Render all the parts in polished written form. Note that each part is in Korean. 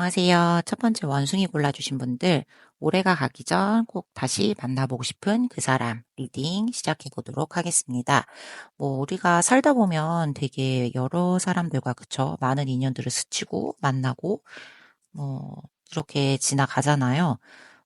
안녕하세요. 첫 번째 원숭이 골라주신 분들, 올해가 가기 전 꼭 다시 만나보고 싶은 그 사람 리딩 시작해 보도록 하겠습니다. 우리가 살다 보면 되게 여러 사람들과 그쵸? 많은 인연들을 스치고 만나고, 이렇게 지나가잖아요.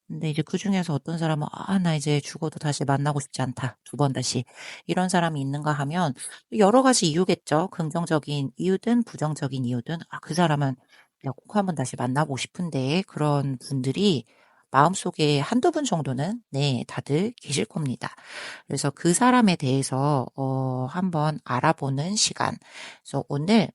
근데 이제 그중에서 어떤 사람은, 나 이제 죽어도 다시 만나고 싶지 않다. 두 번 다시. 이런 사람이 있는가 하면 여러 가지 이유겠죠. 긍정적인 이유든 부정적인 이유든, 그 사람은 내가 꼭 한번 다시 만나보고 싶은데 그런 분들이 마음속에 한두 분 정도는 네, 다들 계실 겁니다. 그래서 그 사람에 대해서 한번 알아보는 시간. 그래서 오늘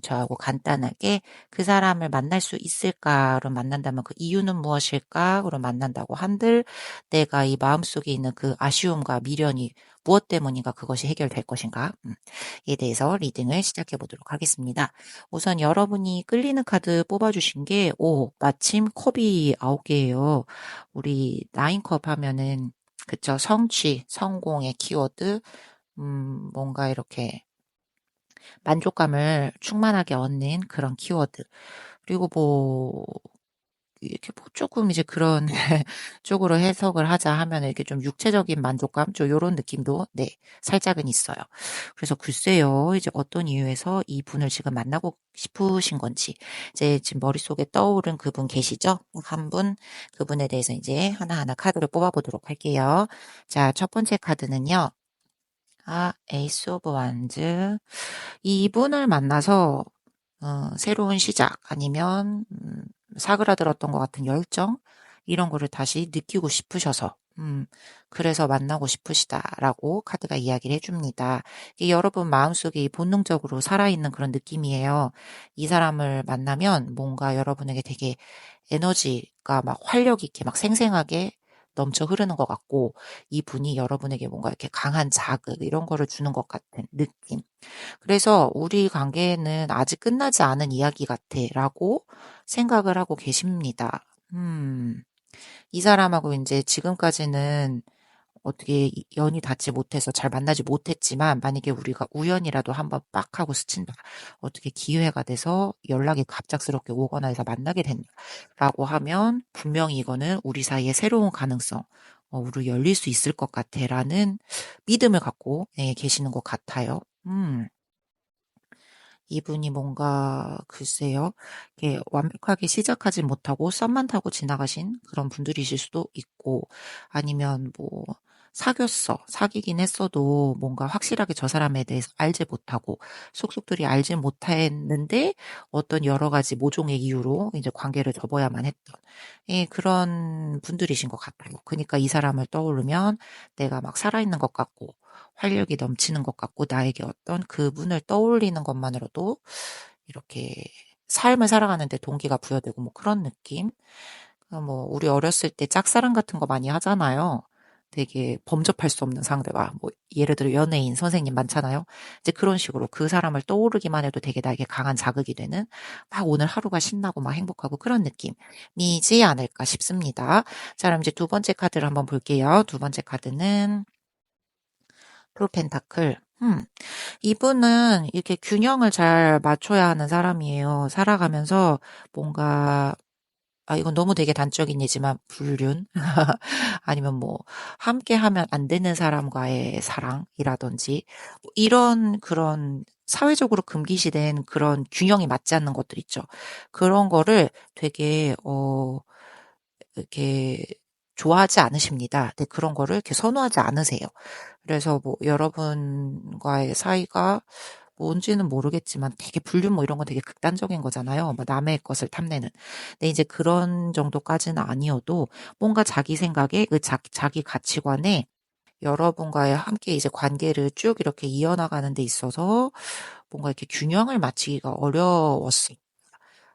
저하고 간단하게 그 사람을 만날 수 있을까로 만난다면 그 이유는 무엇일까로 만난다고 한들 내가 이 마음속에 있는 그 아쉬움과 미련이 무엇 때문인가 그것이 해결될 것인가 에 대해서 리딩을 시작해 보도록 하겠습니다. 우선 여러분이 끌리는 카드 뽑아주신 게 마침 컵이 9개예요. 우리 나인컵 하면은 그쵸 성취, 성공의 키워드 뭔가 이렇게 만족감을 충만하게 얻는 그런 키워드. 그리고 이렇게 조금 이제 그런 쪽으로 해석을 하자 하면 이렇게 좀 육체적인 만족감, 좀 요런 느낌도, 네, 살짝은 있어요. 그래서 글쎄요, 이제 어떤 이유에서 이분을 지금 만나고 싶으신 건지, 이제 지금 머릿속에 떠오른 그분 계시죠? 한 분, 그분에 대해서 이제 하나하나 카드를 뽑아보도록 할게요. 자, 첫 번째 카드는요. 에이스 오브 완즈. 이분을 만나서 새로운 시작 아니면 사그라들었던 것 같은 열정 이런 거를 다시 느끼고 싶으셔서 그래서 만나고 싶으시다라고 카드가 이야기를 해줍니다. 이게 여러분 마음속에 본능적으로 살아있는 그런 느낌이에요. 이 사람을 만나면 뭔가 여러분에게 되게 에너지가 막 활력 있게 막 생생하게 넘쳐 흐르는 것 같고 이분이 여러분에게 뭔가 이렇게 강한 자극 이런 거를 주는 것 같은 느낌. 그래서 우리 관계는 아직 끝나지 않은 이야기 같아라고 생각을 하고 계십니다. 이 사람하고 이제 지금까지는 어떻게 연이 닿지 못해서 잘 만나지 못했지만 만약에 우리가 우연이라도 한번 빡 하고 스친다. 어떻게 기회가 돼서 연락이 갑작스럽게 오거나 해서 만나게 된다라고 하면 분명히 이거는 우리 사이에 새로운 가능성, 우리 열릴 수 있을 것 같아라는 믿음을 갖고 네, 계시는 것 같아요. 이분이 뭔가 글쎄요. 이렇게 완벽하게 시작하지 못하고 썸만 타고 지나가신 그런 분들이실 수도 있고 아니면 사귀긴 했어도 뭔가 확실하게 저 사람에 대해서 알지 못하고 속속들이 알지 못했는데 어떤 여러 가지 모종의 이유로 이제 관계를 접어야만 했던 그런 분들이신 것 같아요. 그러니까 이 사람을 떠오르면 내가 막 살아있는 것 같고 활력이 넘치는 것 같고 나에게 어떤 그분을 떠올리는 것만으로도 이렇게 삶을 살아가는데 동기가 부여되고 그런 느낌? 우리 어렸을 때 짝사랑 같은 거 많이 하잖아요. 되게 범접할 수 없는 상대가 예를 들어 연예인 선생님 많잖아요. 이제 그런 식으로 그 사람을 떠오르기만 해도 되게 나에게 강한 자극이 되는 막 오늘 하루가 신나고 막 행복하고 그런 느낌이지 않을까 싶습니다. 자, 그럼 이제 두 번째 카드를 한번 볼게요. 두 번째 카드는 톨 펜타클. 이분은 이렇게 균형을 잘 맞춰야 하는 사람이에요. 살아가면서 뭔가, 이건 너무 되게 단적인 예지만, 불륜? 아니면 함께 하면 안 되는 사람과의 사랑이라든지, 이런 그런 사회적으로 금기시된 그런 균형이 맞지 않는 것들 있죠. 그런 거를 되게, 이렇게 좋아하지 않으십니다. 근데 그런 거를 이렇게 선호하지 않으세요. 그래서 여러분과의 사이가 뭔지는 모르겠지만 되게 불륜 이런 건 되게 극단적인 거잖아요. 남의 것을 탐내는. 근데 이제 그런 정도까지는 아니어도 뭔가 자기 생각에 자기 가치관에 여러분과의 함께 이제 관계를 쭉 이렇게 이어나가는 데 있어서 뭔가 이렇게 균형을 맞추기가 어려웠어요.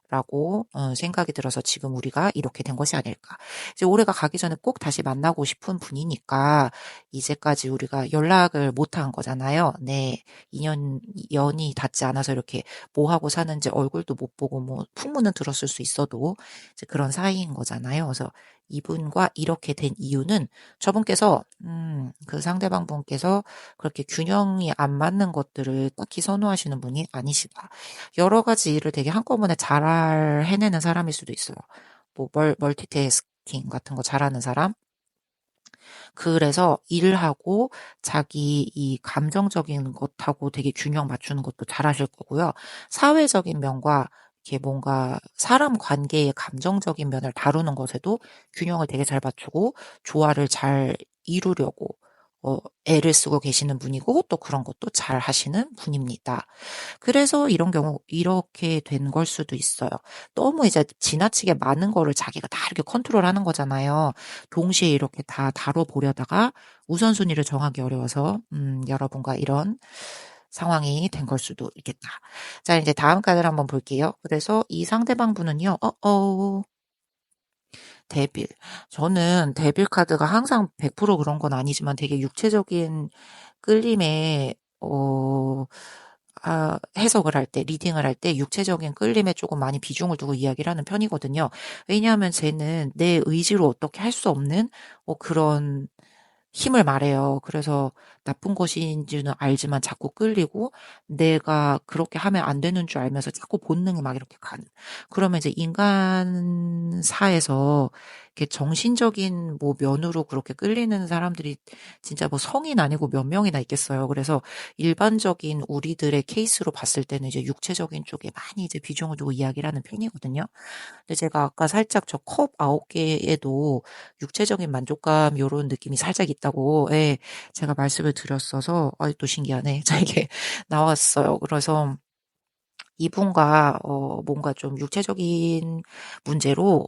라고 생각이 들어서 지금 우리가 이렇게 된 것이 아닐까. 이제 올해가 가기 전에 꼭 다시 만나고 싶은 분이니까 이제까지 우리가 연락을 못 한 거잖아요. 네. 연이 닿지 않아서 이렇게 뭐 하고 사는지 얼굴도 못 보고 풍문은 들었을 수 있어도 이제 그런 사이인 거잖아요. 그래서 이분과 이렇게 된 이유는 저분께서 그 상대방 분께서 그렇게 균형이 안 맞는 것들을 딱히 선호하시는 분이 아니시다. 여러 가지 일을 되게 한꺼번에 잘 해내는 사람일 수도 있어요. 뭐, 멀티태스킹 같은 거 잘하는 사람? 그래서 일하고 자기 이 감정적인 것하고 되게 균형 맞추는 것도 잘하실 거고요. 사회적인 면과 이렇게 뭔가 사람 관계의 감정적인 면을 다루는 것에도 균형을 되게 잘 맞추고 조화를 잘 이루려고 애를 쓰고 계시는 분이고 또 그런 것도 잘 하시는 분입니다. 그래서 이런 경우 이렇게 된 걸 수도 있어요. 너무 이제 지나치게 많은 거를 자기가 다 이렇게 컨트롤하는 거잖아요. 동시에 이렇게 다 다뤄보려다가 우선순위를 정하기 어려워서 여러분과 이런 상황이 된 걸 수도 있겠다. 자, 이제 다음 카드를 한번 볼게요. 그래서 이 상대방 분은요. 데빌. 저는 데빌 카드가 항상 100% 그런 건 아니지만 되게 육체적인 끌림에 해석을 할 때, 리딩을 할 때 육체적인 끌림에 조금 많이 비중을 두고 이야기를 하는 편이거든요. 왜냐하면 쟤는 내 의지로 어떻게 할 수 없는 그런 힘을 말해요. 그래서 나쁜 것인지는 알지만 자꾸 끌리고 내가 그렇게 하면 안 되는 줄 알면서 자꾸 본능이 막 이렇게 가는. 그러면 이제 인간사에서 이렇게 정신적인 뭐 면으로 그렇게 끌리는 사람들이 진짜 뭐 성인 아니고 몇 명이나 있겠어요. 그래서 일반적인 우리들의 케이스로 봤을 때는 이제 육체적인 쪽에 많이 이제 비중을 두고 이야기를 하는 편이거든요. 근데 제가 아까 살짝 저 컵 9개에도 육체적인 만족감 요런 느낌이 살짝 있다고 예, 제가 말씀을 드렸어서 또 신기하네. 자, 이게 나왔어요. 그래서 이분과 뭔가 좀 육체적인 문제로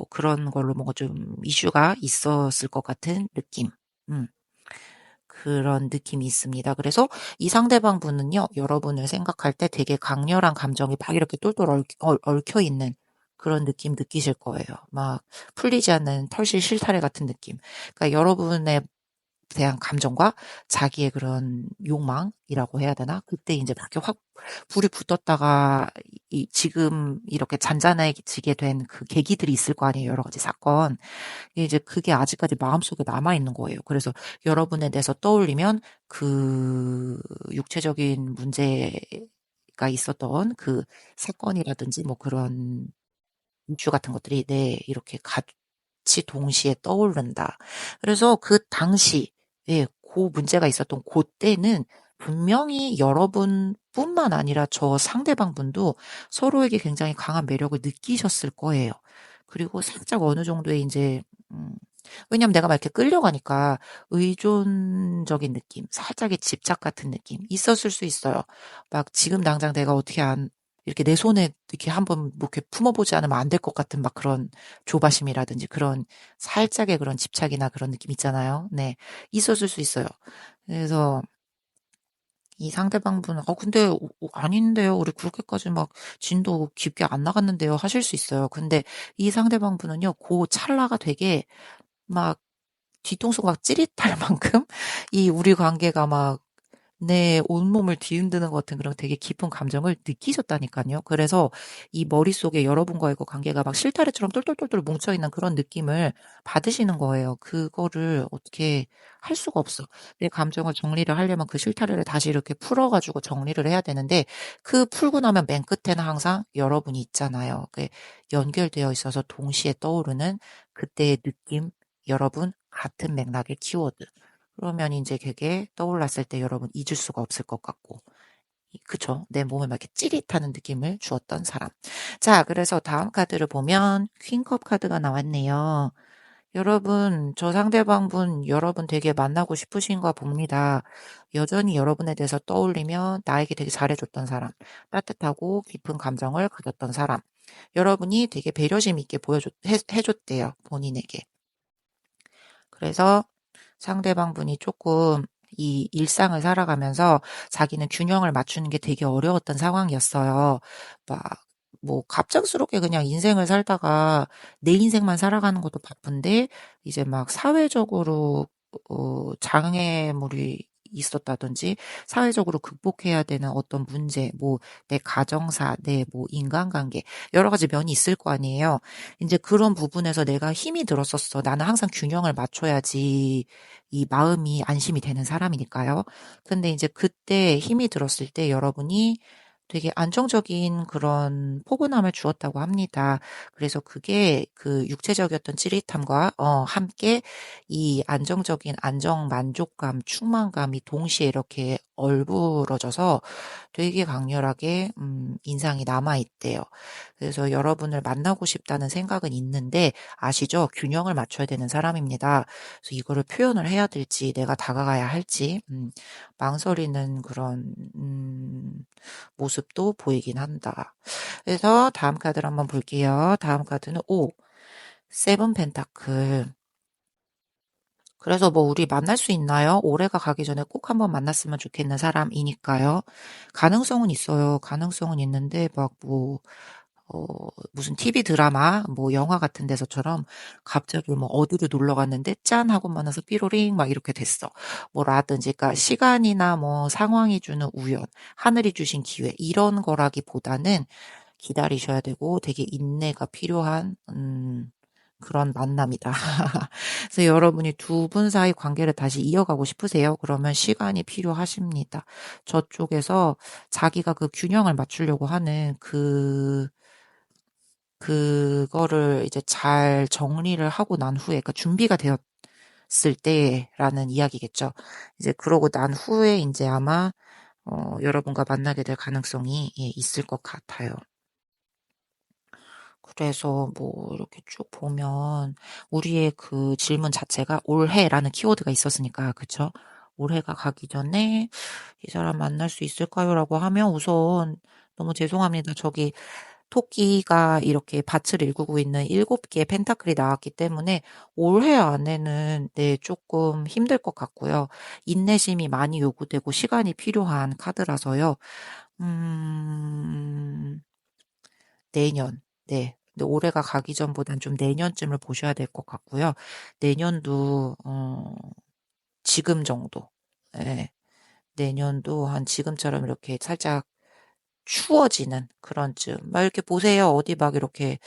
그런 걸로 뭔가 좀 이슈가 있었을 것 같은 느낌. 음. 그런 느낌이 있습니다. 그래서 이 상대방 분은요, 여러분을 생각할 때 되게 강렬한 감정이 막 이렇게 똘똘 얽혀 있는 그런 느낌 느끼실 거예요. 막 풀리지 않는 털실 실타래 같은 느낌. 그러니까 여러분의 대한 감정과 자기의 그런 욕망이라고 해야 되나? 그때 이제 막 이렇게 확 불이 붙었다가 지금 이렇게 잔잔해지게 된 그 계기들이 있을 거 아니에요. 여러 가지 사건. 이제 그게 아직까지 마음속에 남아 있는 거예요. 그래서 여러분에 대해서 떠올리면 그 육체적인 문제가 있었던 그 사건이라든지 뭐 그런 이슈 같은 것들이 이렇게 같이 동시에 떠오른다. 그래서 그 당시, 그 문제가 있었던 그때는 분명히 여러분뿐만 아니라 저 상대방 분도 서로에게 굉장히 강한 매력을 느끼셨을 거예요. 그리고 살짝 어느 정도의 이제, 음, 왜냐면 내가 막 이렇게 끌려가니까 의존적인 느낌, 살짝의 집착 같은 느낌 있었을 수 있어요. 막 지금 당장 내가 어떻게 이렇게 내 손에 이렇게 한번 뭐 이렇게 품어보지 않으면 안 될 것 같은 막 그런 조바심이라든지 그런 살짝의 그런 집착이나 그런 느낌 있잖아요. 네. 있었을 수 있어요. 그래서 이 상대방 분은, 근데, 아닌데요. 우리 그렇게까지 막 진도 깊게 안 나갔는데요. 하실 수 있어요. 근데 이 상대방 분은요, 그 찰나가 되게 막 뒤통수가 막 찌릿할 만큼 이 우리 관계가 막 내 온몸을 뒤흔드는 것 같은 그런 되게 깊은 감정을 느끼셨다니까요. 그래서 이 머릿속에 여러분과의 그 관계가 막 실타래처럼 똘똘똘똘 뭉쳐있는 그런 느낌을 받으시는 거예요. 그거를 어떻게 할 수가 없어. 내 감정을 정리를 하려면 그 실타래를 다시 이렇게 풀어가지고 정리를 해야 되는데 그 풀고 나면 맨 끝에는 항상 여러분이 있잖아요. 그게 연결되어 있어서 동시에 떠오르는 그때의 느낌, 여러분 같은 맥락의 키워드. 그러면 이제 그게 떠올랐을 때 여러분 잊을 수가 없을 것 같고. 그쵸? 내 몸에 막 이렇게 찌릿하는 느낌을 주었던 사람. 자, 그래서 다음 카드를 보면 퀸컵 카드가 나왔네요. 여러분, 저 상대방 분, 여러분 되게 만나고 싶으신가 봅니다. 여전히 여러분에 대해서 떠올리면 나에게 되게 잘해줬던 사람, 따뜻하고 깊은 감정을 가졌던 사람, 여러분이 되게 배려심 있게 해줬대요, 본인에게. 그래서 상대방 분이 조금 이 일상을 살아가면서 자기는 균형을 맞추는 게 되게 어려웠던 상황이었어요. 막, 뭐, 갑작스럽게 그냥 인생을 살다가 내 인생만 살아가는 것도 바쁜데, 이제 막 사회적으로, 장애물이 있었다든지 사회적으로 극복해야 되는 어떤 문제, 뭐 내 가정사, 내 뭐 인간관계 여러 가지 면이 있을 거 아니에요. 이제 그런 부분에서 내가 힘이 들었었어. 나는 항상 균형을 맞춰야지 이 마음이 안심이 되는 사람이니까요. 근데 이제 그때 힘이 들었을 때 여러분이 되게 안정적인 그런 포근함을 주었다고 합니다. 그래서 그게 그 육체적이었던 찌릿함과 함께 이 안정적인 안정 만족감, 충만감이 동시에 이렇게 얼부러져서 되게 강렬하게 인상이 남아 있대요. 그래서 여러분을 만나고 싶다는 생각은 있는데 아시죠? 균형을 맞춰야 되는 사람입니다. 그래서 이거를 표현을 해야 될지 내가 다가가야 할지 망설이는 그런 모습도 보이긴 한다. 그래서 다음 카드를 한번 볼게요. 다음 카드는 세븐 펜타클. 그래서 뭐 우리 만날 수 있나요? 올해가 가기 전에 꼭 한번 만났으면 좋겠는 사람이니까요. 가능성은 있어요. 가능성은 있는데 막 뭐 무슨 TV 드라마, 뭐 영화 같은 데서처럼 갑자기 뭐 어디를 놀러 갔는데 짠 하고 만나서 삐로링 막 이렇게 됐어. 뭐라든지, 그러니까 시간이나 뭐 상황이 주는 우연, 하늘이 주신 기회 이런 거라기보다는 기다리셔야 되고 되게 인내가 필요한 그런 만남이다. 그래서 여러분이 두 분 사이 관계를 다시 이어가고 싶으세요? 그러면 시간이 필요하십니다. 저쪽에서 자기가 그 균형을 맞추려고 하는 그거를 이제 잘 정리를 하고 난 후에, 그러니까 준비가 되었을 때라는 이야기겠죠. 이제 그러고 난 후에 이제 아마 여러분과 만나게 될 가능성이 있을 것 같아요. 그래서 뭐 이렇게 쭉 보면 우리의 그 질문 자체가 올해라는 키워드가 있었으니까, 그쵸? 올해가 가기 전에 이 사람 만날 수 있을까요? 라고 하면 우선 너무 죄송합니다. 저기 토끼가 이렇게 밭을 일구고 있는 7개의 펜타클이 나왔기 때문에 올해 안에는 네, 조금 힘들 것 같고요. 인내심이 많이 요구되고 시간이 필요한 카드라서요. 음, 내년. 네. 근데 올해가 가기 전보단 좀 내년쯤을 보셔야 될 것 같고요. 내년도 지금 정도. 예. 내년도 한 지금처럼 이렇게 살짝 추워지는 그런 쯤. 막 이렇게 보세요. 어디 막 이렇게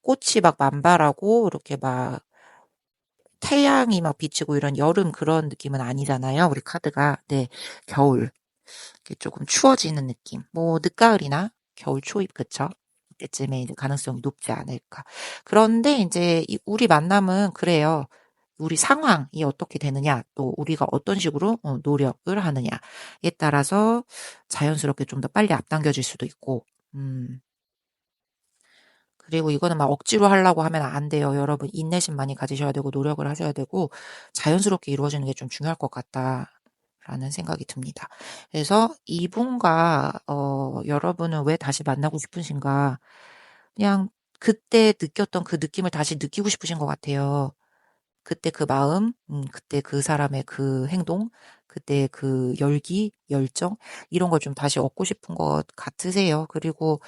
꽃이 막 만발하고 이렇게 막 태양이 막 비치고 이런 여름 그런 느낌은 아니잖아요. 우리 카드가. 네. 겨울. 이렇게 조금 추워지는 느낌. 뭐 늦가을이나 겨울 초입, 그쵸? 이때쯤에 이제 가능성이 높지 않을까. 그런데 이제 우리 만남은 그래요. 우리 상황이 어떻게 되느냐, 또 우리가 어떤 식으로 노력을 하느냐에 따라서 자연스럽게 좀 더 빨리 앞당겨질 수도 있고, 그리고 이거는 막 억지로 하려고 하면 안 돼요. 여러분 인내심 많이 가지셔야 되고 노력을 하셔야 되고 자연스럽게 이루어지는 게 좀 중요할 것 같다라는 생각이 듭니다. 그래서 이분과 여러분은 왜 다시 만나고 싶으신가? 그냥 그때 느꼈던 그 느낌을 다시 느끼고 싶으신 것 같아요. 그때 그 마음, 그때 그 사람의 그 행동, 그때 그 열기, 열정 이런 걸 좀 다시 얻고 싶은 것 같으세요. 그리고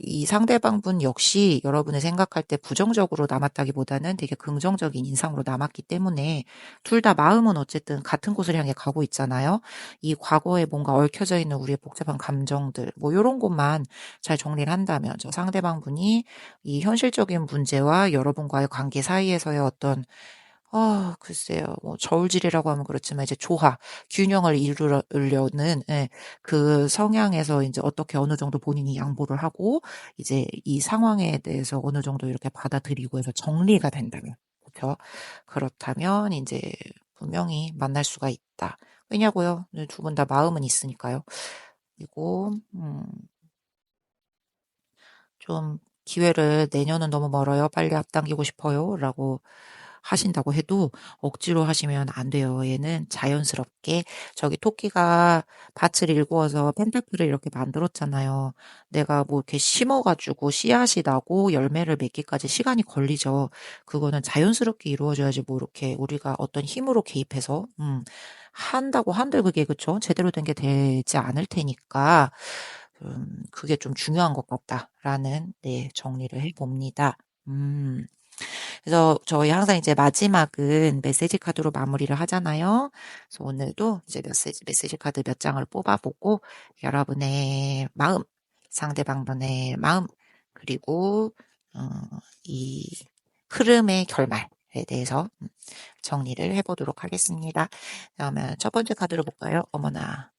이 상대방분 역시 여러분을 생각할 때 부정적으로 남았다기보다는 되게 긍정적인 인상으로 남았기 때문에 둘 다 마음은 어쨌든 같은 곳을 향해 가고 있잖아요. 이 과거에 뭔가 얽혀져 있는 우리의 복잡한 감정들, 뭐 이런 것만 잘 정리를 한다면 저 상대방분이 이 현실적인 문제와 여러분과의 관계 사이에서의 어떤 글쎄요. 뭐 저울질이라고 하면 그렇지만 이제 조화, 균형을 이루려는 그 성향에서 이제 어떻게 어느 정도 본인이 양보를 하고 이제 이 상황에 대해서 어느 정도 이렇게 받아들이고 해서 정리가 된다면, 그렇죠? 그렇다면 이제 분명히 만날 수가 있다. 왜냐고요? 두 분 다 마음은 있으니까요. 그리고 좀 기회를 내년은 너무 멀어요. 빨리 앞당기고 싶어요. 라고 하신다고 해도 억지로 하시면 안 돼요. 얘는 자연스럽게 저기 토끼가 밭을 일구어서 펜타클을 이렇게 만들었잖아요. 내가 뭐 이렇게 심어가지고 씨앗이 나고 열매를 맺기까지 시간이 걸리죠. 그거는 자연스럽게 이루어져야지 뭐 이렇게 우리가 어떤 힘으로 개입해서 한다고 한들 그게 그쵸? 제대로 된 게 되지 않을 테니까 그게 좀 중요한 것 같다라는 네, 정리를 해봅니다. 음. 그래서 저희 항상 이제 마지막은 메시지 카드로 마무리를 하잖아요. 그래서 오늘도 이제 메시지 카드 몇 장을 뽑아보고 여러분의 마음, 상대방분의 마음, 그리고 어, 이 흐름의 결말에 대해서 정리를 해보도록 하겠습니다. 그러면 첫 번째 카드로 볼까요? 어머나,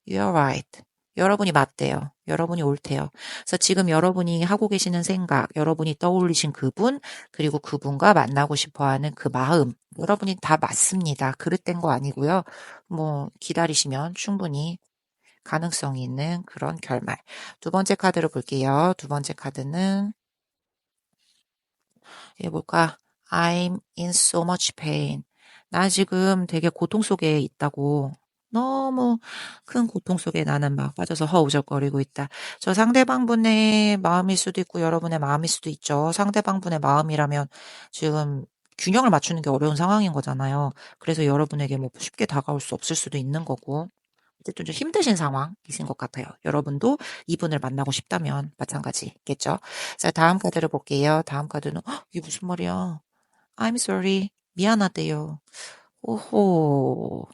you're right. 여러분이 맞대요. 여러분이 옳대요. 그래서 지금 여러분이 하고 계시는 생각, 여러분이 떠올리신 그분, 그리고 그분과 만나고 싶어 하는 그 마음, 여러분이 다 맞습니다. 그릇된 거 아니고요. 뭐, 기다리시면 충분히 가능성이 있는 그런 결말. 두 번째 카드로 볼게요. 두 번째 카드는 이게 뭘까? I'm in so much pain. 나 지금 되게 고통 속에 있다고. 너무 큰 고통 속에 나는 막 빠져서 허우적거리고 있다. 저 상대방분의 마음일 수도 있고 여러분의 마음일 수도 있죠. 상대방분의 마음이라면 지금 균형을 맞추는 게 어려운 상황인 거잖아요. 그래서 여러분에게 뭐 쉽게 다가올 수 없을 수도 있는 거고. 어쨌든 좀 힘드신 상황이신 것 같아요. 여러분도 이분을 만나고 싶다면 마찬가지겠죠. 자, 다음 카드를 볼게요. 다음 카드는 이게 무슨 말이야? I'm sorry. 미안하대요. 오호.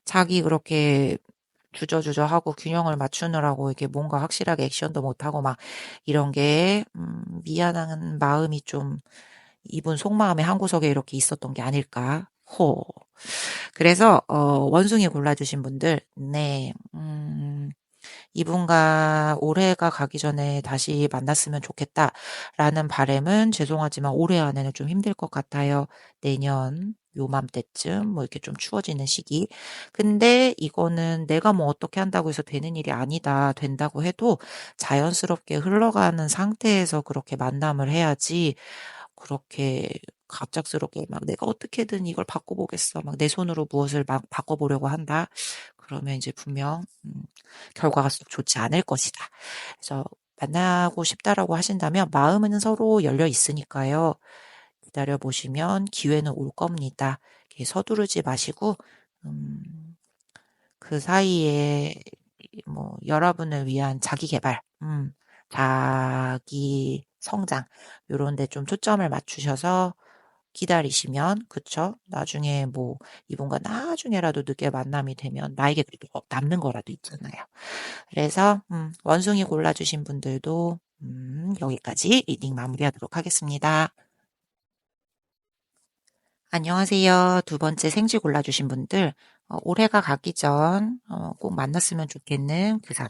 자기 그렇게 주저주저하고 균형을 맞추느라고 이게 뭔가 확실하게 액션도 못하고 막 이런 게 미안한 마음이 좀 이분 속마음의 한 구석에 이렇게 있었던 게 아닐까. 호. 그래서 원숭이 골라주신 분들, 네, 이분과 올해가 가기 전에 다시 만났으면 좋겠다라는 바람은 죄송하지만 올해 안에는 좀 힘들 것 같아요. 내년 요맘때쯤 뭐 이렇게 좀 추워지는 시기. 근데 이거는 내가 뭐 어떻게 한다고 해서 되는 일이 아니다. 된다고 해도 자연스럽게 흘러가는 상태에서 그렇게 만남을 해야지 그렇게 갑작스럽게 막 내가 어떻게든 이걸 바꿔보겠어. 막 내 손으로 무엇을 막 바꿔보려고 한다. 그러면 이제 분명 결과가 썩 좋지 않을 것이다. 그래서 만나고 싶다라고 하신다면 마음은 서로 열려 있으니까요. 기다려 보시면 기회는 올 겁니다. 이렇게 서두르지 마시고 그 사이에 뭐 여러분을 위한 자기 개발, 자기 성장 요런 데 좀 초점을 맞추셔서 기다리시면 그쵸? 나중에 뭐 이분과 나중에라도 늦게 만남이 되면 나에게 그래도 남는 거라도 있잖아요. 그래서 원숭이 골라주신 분들도 여기까지 리딩 마무리하도록 하겠습니다. 안녕하세요. 두 번째 생지 골라주신 분들 올해가 가기 전 꼭 만났으면 좋겠는 그 사람.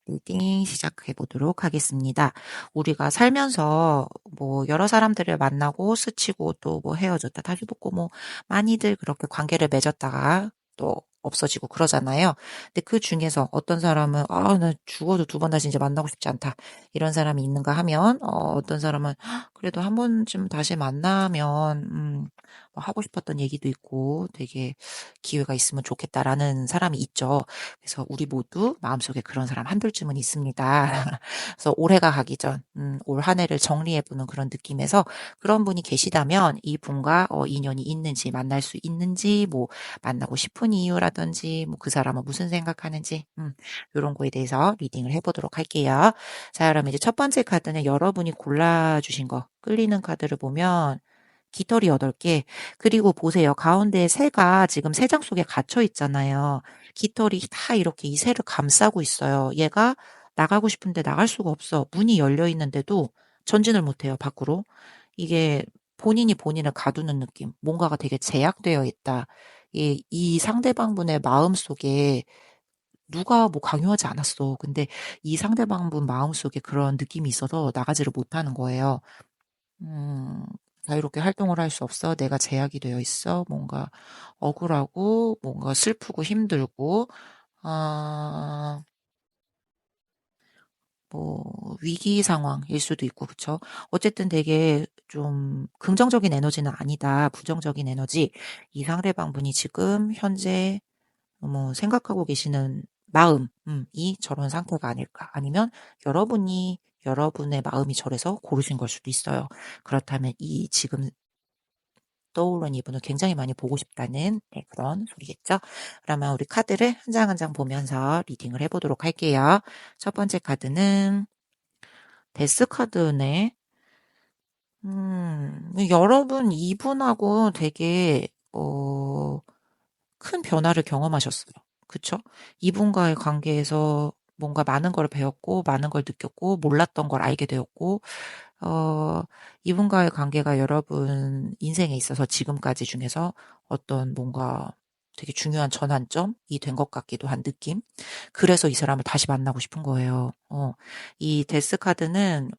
리딩 시작해 보도록 하겠습니다. 우리가 살면서 뭐 여러 사람들을 만나고 스치고 또 뭐 헤어졌다 다시 붙고 뭐 많이들 그렇게 관계를 맺었다가 또 없어지고 그러잖아요. 근데 그 중에서 어떤 사람은 나 죽어도 두 번 다시 이제 만나고 싶지 않다. 이런 사람이 있는가 하면 어떤 사람은 그래도 한 번쯤 다시 만나면 뭐 하고 싶었던 얘기도 있고 되게 기회가 있으면 좋겠다라는 사람이 있죠. 그래서 우리 모두 마음속에 그런 사람 한둘쯤은 있습니다. 그래서 올해가 가기 전, 올 한 해를 정리해보는 그런 느낌에서 그런 분이 계시다면 이분과 인연이 있는지, 만날 수 있는지, 뭐, 만나고 싶은 이유라든지, 뭐, 그 사람은 무슨 생각하는지, 이런 거에 대해서 리딩을 해보도록 할게요. 자, 그러면 이제 첫 번째 카드는 여러분이 골라주신 거, 끌리는 카드를 보면, 깃털이 8개. 그리고 보세요. 가운데 새가 지금 새장 속에 갇혀 있잖아요. 깃털이 다 이렇게 이 새를 감싸고 있어요. 얘가 나가고 싶은데 나갈 수가 없어. 문이 열려 있는데도 전진을 못해요, 밖으로. 이게 본인이 본인을 가두는 느낌. 뭔가가 되게 제약되어 있다. 이 상대방분의 마음 속에 누가 뭐 강요하지 않았어. 근데 이 상대방분 마음 속에 그런 느낌이 있어서 나가지를 못하는 거예요. 음, 자유롭게 활동을 할 수 없어. 내가 제약이 되어 있어. 뭔가 억울하고, 뭔가 슬프고 힘들고, 아, 뭐, 위기 상황일 수도 있고, 그쵸? 어쨌든 되게 좀 긍정적인 에너지는 아니다. 부정적인 에너지. 이 상대방분이 지금 현재 뭐 생각하고 계시는 마음이 저런 상태가 아닐까. 아니면 여러분이 여러분의 마음이 저래서 고르신 걸 수도 있어요. 그렇다면 이 지금 떠오른 이분을 굉장히 많이 보고 싶다는 그런 소리겠죠. 그러면 우리 카드를 한 장 한 장 보면서 리딩을 해보도록 할게요. 첫 번째 카드는 데스 카드네. 여러분 이분하고 되게, 큰 변화를 경험하셨어요. 그쵸? 이분과의 관계에서 뭔가 많은 걸 배웠고, 많은 걸 느꼈고, 몰랐던 걸 알게 되었고, 어, 이분과의 관계가 여러분 인생에 있어서 지금까지 중에서 어떤 뭔가 되게 중요한 전환점이 된 것 같기도 한 느낌? 그래서 이 사람을 다시 만나고 싶은 거예요. 이 데스 카드는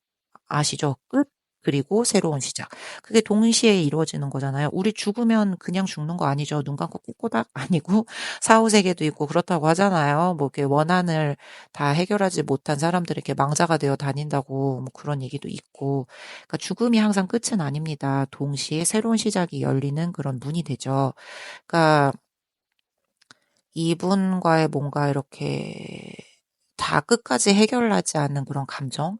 아시죠? 끝, 그리고 새로운 시작. 그게 동시에 이루어지는 거잖아요. 우리 죽으면 그냥 죽는 거 아니죠. 눈 감고 꾹꾹닥 아니고 사후세계도 있고 그렇다고 하잖아요. 뭐 이렇게 원한을 다 해결하지 못한 사람들이 이렇게 망자가 되어 다닌다고 뭐 그런 얘기도 있고. 그러니까 죽음이 항상 끝은 아닙니다. 동시에 새로운 시작이 열리는 그런 문이 되죠. 그러니까 이분과의 뭔가 이렇게 다 끝까지 해결하지 않는 그런 감정,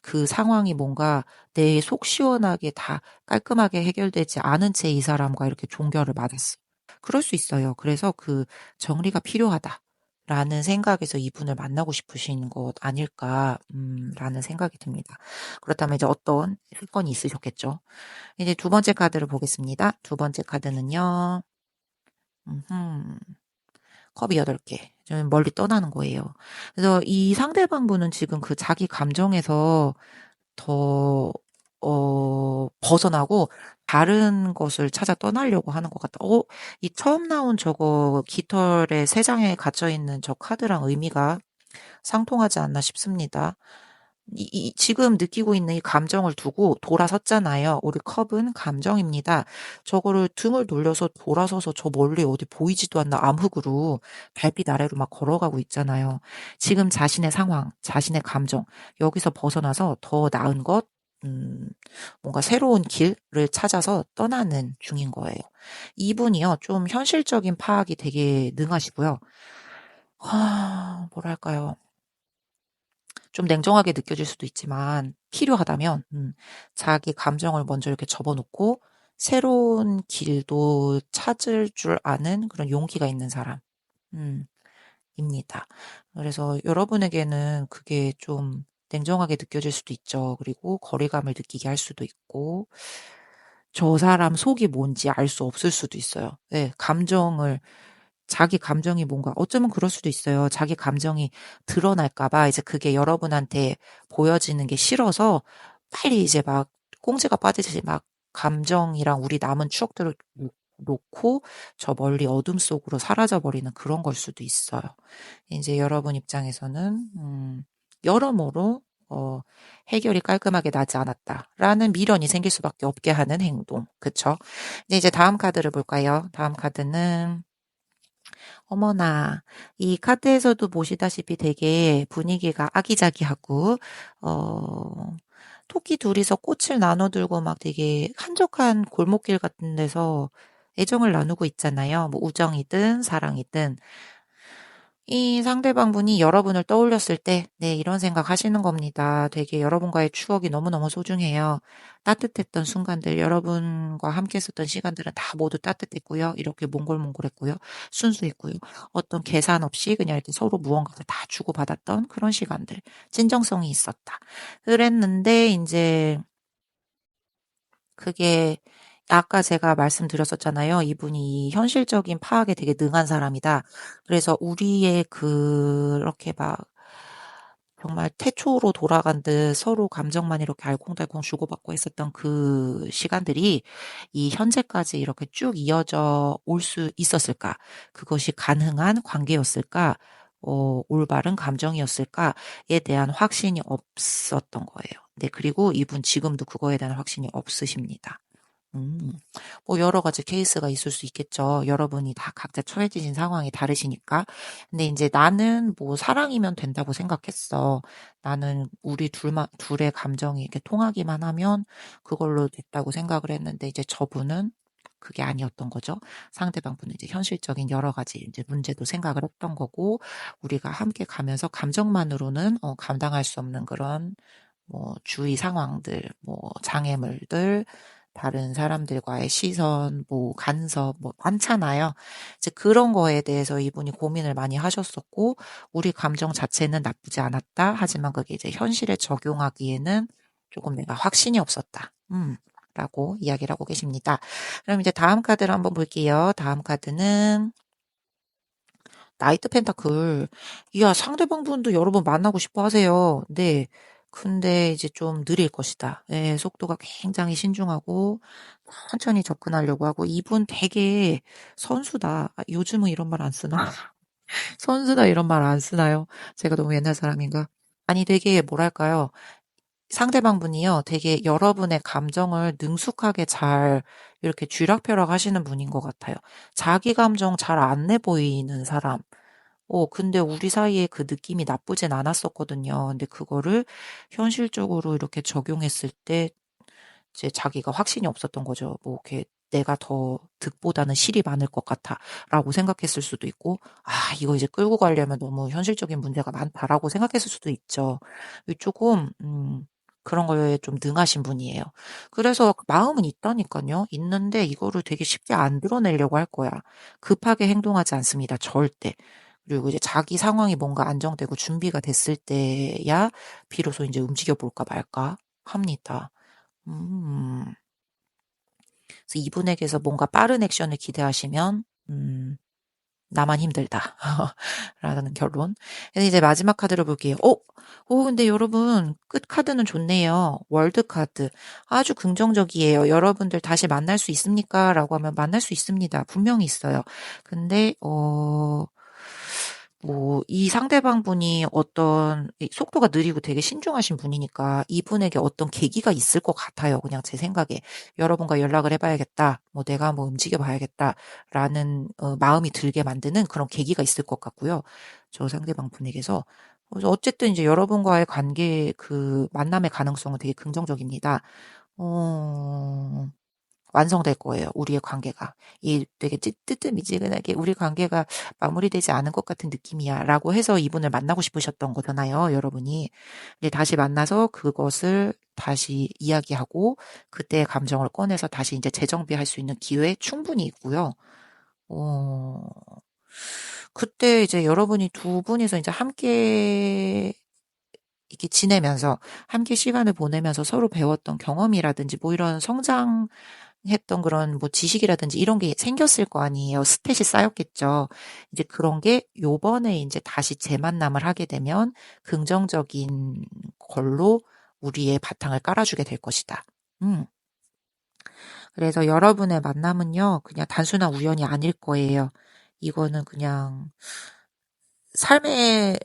그 상황이 뭔가 내 속 시원하게 다 깔끔하게 해결되지 않은 채 이 사람과 이렇게 종결을 맞았어. 그럴 수 있어요. 그래서 그 정리가 필요하다라는 생각에서 이분을 만나고 싶으신 것 아닐까, 라는 생각이 듭니다. 그렇다면 이제 어떤 사건이 있으셨겠죠. 이제 두 번째 카드를 보겠습니다. 두 번째 카드는요, 음흠. 컵이 8개. 저는 멀리 떠나는 거예요. 그래서 이 상대방 분은 지금 그 자기 감정에서 더, 벗어나고 다른 것을 찾아 떠나려고 하는 것 같다. 이 처음 나온 저거 깃털의 세 장에 갇혀 있는 저 카드랑 의미가 상통하지 않나 싶습니다. 지금 느끼고 있는 이 감정을 두고 돌아섰잖아요. 우리 컵은 감정입니다. 저거를 등을 돌려서 돌아서서 저 멀리 어디 보이지도 않는 암흑으로 달빛 아래로 막 걸어가고 있잖아요. 지금 자신의 상황, 자신의 감정, 여기서 벗어나서 더 나은 것, 음, 뭔가 새로운 길을 찾아서 떠나는 중인 거예요. 이분이요, 좀 현실적인 파악이 되게 능하시고요. 뭐랄까요. 좀 냉정하게 느껴질 수도 있지만 필요하다면 자기 감정을 먼저 이렇게 접어놓고 새로운 길도 찾을 줄 아는 그런 용기가 있는 사람 입니다. 그래서 여러분에게는 그게 좀 냉정하게 느껴질 수도 있죠. 그리고 거리감을 느끼게 할 수도 있고 저 사람 속이 뭔지 알 수 없을 수도 있어요. 네, 자기 감정이 뭔가 어쩌면 그럴 수도 있어요. 자기 감정이 드러날까 봐 이제 그게 여러분한테 보여지는 게 싫어서 빨리 이제 막 꽁지가 빠지듯이 막 감정이랑 우리 남은 추억들을 놓고 저 멀리 어둠 속으로 사라져 버리는 그런 걸 수도 있어요. 이제 여러분 입장에서는 여러모로 해결이 깔끔하게 나지 않았다라는 미련이 생길 수밖에 없게 하는 행동. 그쵸? 근데 이제 다음 카드를 볼까요? 다음 카드는 어머나, 이 카드에서도 보시다시피 되게 분위기가 아기자기하고, 어, 토끼 둘이서 꽃을 나눠들고 막 되게 한적한 골목길 같은 데서 애정을 나누고 있잖아요. 뭐 우정이든 사랑이든. 이 상대방분이 여러분을 떠올렸을 때, 네, 이런 생각 하시는 겁니다. 되게 여러분과의 추억이 너무너무 소중해요. 따뜻했던 순간들, 여러분과 함께 했었던 시간들은 다 모두 따뜻했고요. 이렇게 몽골몽골했고요. 순수했고요. 어떤 계산 없이 그냥 이렇게 서로 무언가를 다 주고받았던 그런 시간들. 진정성이 있었다. 그랬는데, 이제, 그게 아까 제가 말씀드렸었잖아요. 이분이 현실적인 파악에 되게 능한 사람이다. 그래서 우리의 그렇게 막 정말 태초로 돌아간 듯 서로 감정만 이렇게 알콩달콩 주고받고 했었던 그 시간들이 이 현재까지 이렇게 쭉 이어져 올 수 있었을까? 그것이 가능한 관계였을까? 올바른 감정이었을까에 대한 확신이 없었던 거예요. 네, 그리고 이분 지금도 그거에 대한 확신이 없으십니다. 음, 뭐 여러 가지 케이스가 있을 수 있겠죠. 여러분이 다 각자 처해지신 상황이 다르시니까. 근데 이제 나는 뭐 사랑이면 된다고 생각했어. 나는 우리 둘의 감정이 이렇게 통하기만 하면 그걸로 됐다고 생각을 했는데 이제 저분은 그게 아니었던 거죠. 상대방 분은 이제 현실적인 여러 가지 이제 문제도 생각을 했던 거고, 우리가 함께 가면서 감정만으로는 감당할 수 없는 그런 뭐 주위 상황들, 뭐 장애물들, 다른 사람들과의 시선, 뭐 간섭, 뭐 많잖아요. 이제 그런 거에 대해서 이분이 고민을 많이 하셨었고, 우리 감정 자체는 나쁘지 않았다. 하지만 그게 이제 현실에 적용하기에는 조금 내가 확신이 없었다. 라고 이야기를 하고 계십니다. 그럼 이제 다음 카드를 한번 볼게요. 다음 카드는 나이트 펜타클. 이야, 상대방 분도 여러 번 만나고 싶어 하세요. 네. 근데 이제 좀 느릴 것이다. 예, 속도가 굉장히 신중하고 천천히 접근하려고 하고 이분 되게 선수다. 아, 요즘은 이런 말 안 쓰나? 선수다 이런 말 안 쓰나요? 제가 너무 옛날 사람인가? 아니, 되게 뭐랄까요? 상대방 분이요, 되게 여러분의 감정을 능숙하게 잘 이렇게 쥐락펴락 하시는 분인 것 같아요. 자기 감정 잘 안 내 보이는 사람. 근데 우리 사이에 그 느낌이 나쁘진 않았었거든요. 근데 그거를 현실적으로 이렇게 적용했을 때 이제 자기가 확신이 없었던 거죠. 뭐 이렇게 내가 더 득보다는 실이 많을 것 같아라고 생각했을 수도 있고, 이거 이제 끌고 가려면 너무 현실적인 문제가 많다라고 생각했을 수도 있죠. 조금 그런 거에 좀 능하신 분이에요. 그래서 마음은 있다니까요. 있는데 이거를 되게 쉽게 안 드러내려고 할 거야. 급하게 행동하지 않습니다. 절대. 그리고 이제 자기 상황이 뭔가 안정되고 준비가 됐을 때야 비로소 이제 움직여 볼까 말까 합니다. 음. 그래서 이분에게서 뭔가 빠른 액션을 기대하시면, 나만 힘들다. 라는 결론. 그래서 이제 마지막 카드를 볼게요. 근데 여러분, 끝 카드는 좋네요. 월드 카드. 아주 긍정적이에요. 여러분들 다시 만날 수 있습니까? 라고 하면 만날 수 있습니다. 분명히 있어요. 근데, 이 상대방 분이 어떤 속도가 느리고 되게 신중하신 분이니까 이분에게 어떤 계기가 있을 것 같아요. 그냥 제 생각에. 여러분과 연락을 해봐야겠다. 뭐 내가 한번 움직여 봐야겠다. 라는 마음이 들게 만드는 그런 계기가 있을 것 같고요. 저 상대방 분에게서. 그래서 어쨌든 이제 여러분과의 관계 그 만남의 가능성은 되게 긍정적입니다. 어, 완성될 거예요. 우리의 관계가. 이 되게 뜨뜻미지근하게 우리 관계가 마무리되지 않은 것 같은 느낌이야. 라고 해서 이분을 만나고 싶으셨던 거잖아요. 여러분이. 이제 다시 만나서 그것을 다시 이야기하고 그때의 감정을 꺼내서 다시 이제 재정비할 수 있는 기회 충분히 있고요. 어, 그때 이제 여러분이 두 분이서 이제 함께 이렇게 지내면서 함께 시간을 보내면서 서로 배웠던 경험이라든지 뭐 이런 성장했던 그런 뭐 지식이라든지 이런 게 생겼을 거 아니에요. 스탯이 쌓였겠죠. 이제 그런 게 요번에 이제 다시 재만남을 하게 되면 긍정적인 걸로 우리의 바탕을 깔아주게 될 것이다. 음. 그래서 여러분의 만남은요, 그냥 단순한 우연이 아닐 거예요. 이거는 그냥 삶의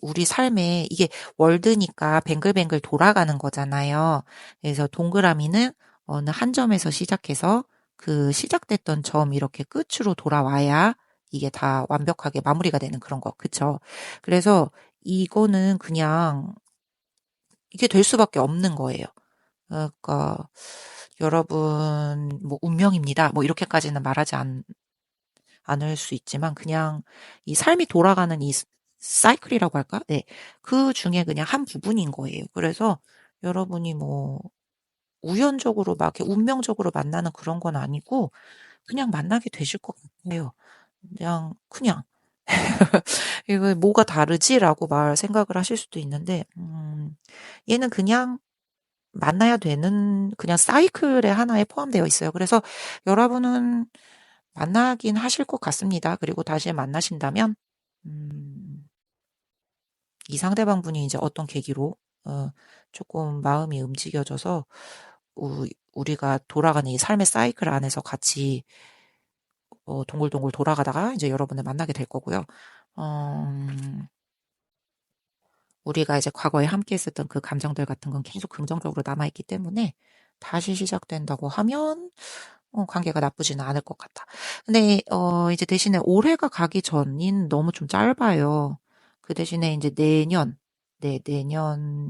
우리 삶에 이게 월드니까 뱅글뱅글 돌아가는 거잖아요. 그래서 동그라미는 어느 한 점에서 시작해서 그 시작됐던 점 이렇게 끝으로 돌아와야 이게 다 완벽하게 마무리가 되는 그런 거. 그쵸? 그래서 이거는 그냥 이게 될 수밖에 없는 거예요. 그러니까 여러분 뭐 운명입니다. 뭐 이렇게까지는 말하지 않을 수 있지만 그냥 이 삶이 돌아가는 이 사이클이라고 할까? 네. 그 중에 그냥 한 부분인 거예요. 그래서 여러분이 뭐 우연적으로 막 이렇게 운명적으로 만나는 그런 건 아니고 그냥 만나게 되실 것 같아요. 그냥 이거 뭐가 다르지라고 생각을 하실 수도 있는데 얘는 그냥 만나야 되는 그냥 사이클의 하나에 포함되어 있어요. 그래서 여러분은 만나긴 하실 것 같습니다. 그리고 다시 만나신다면, 음, 이 상대방 분이 이제 어떤 계기로, 조금 마음이 움직여져서, 우리가 돌아가는 이 삶의 사이클 안에서 같이, 동글동글 돌아가다가 이제 여러분을 만나게 될 거고요. 음, 우리가 이제 과거에 함께 했었던 그 감정들 같은 건 계속 긍정적으로 남아있기 때문에 다시 시작된다고 하면 관계가 나쁘지는 않을 것 같다. 근데 이제 대신에 올해가 가기 전인 너무 좀 짧아요. 그 대신에 이제 내년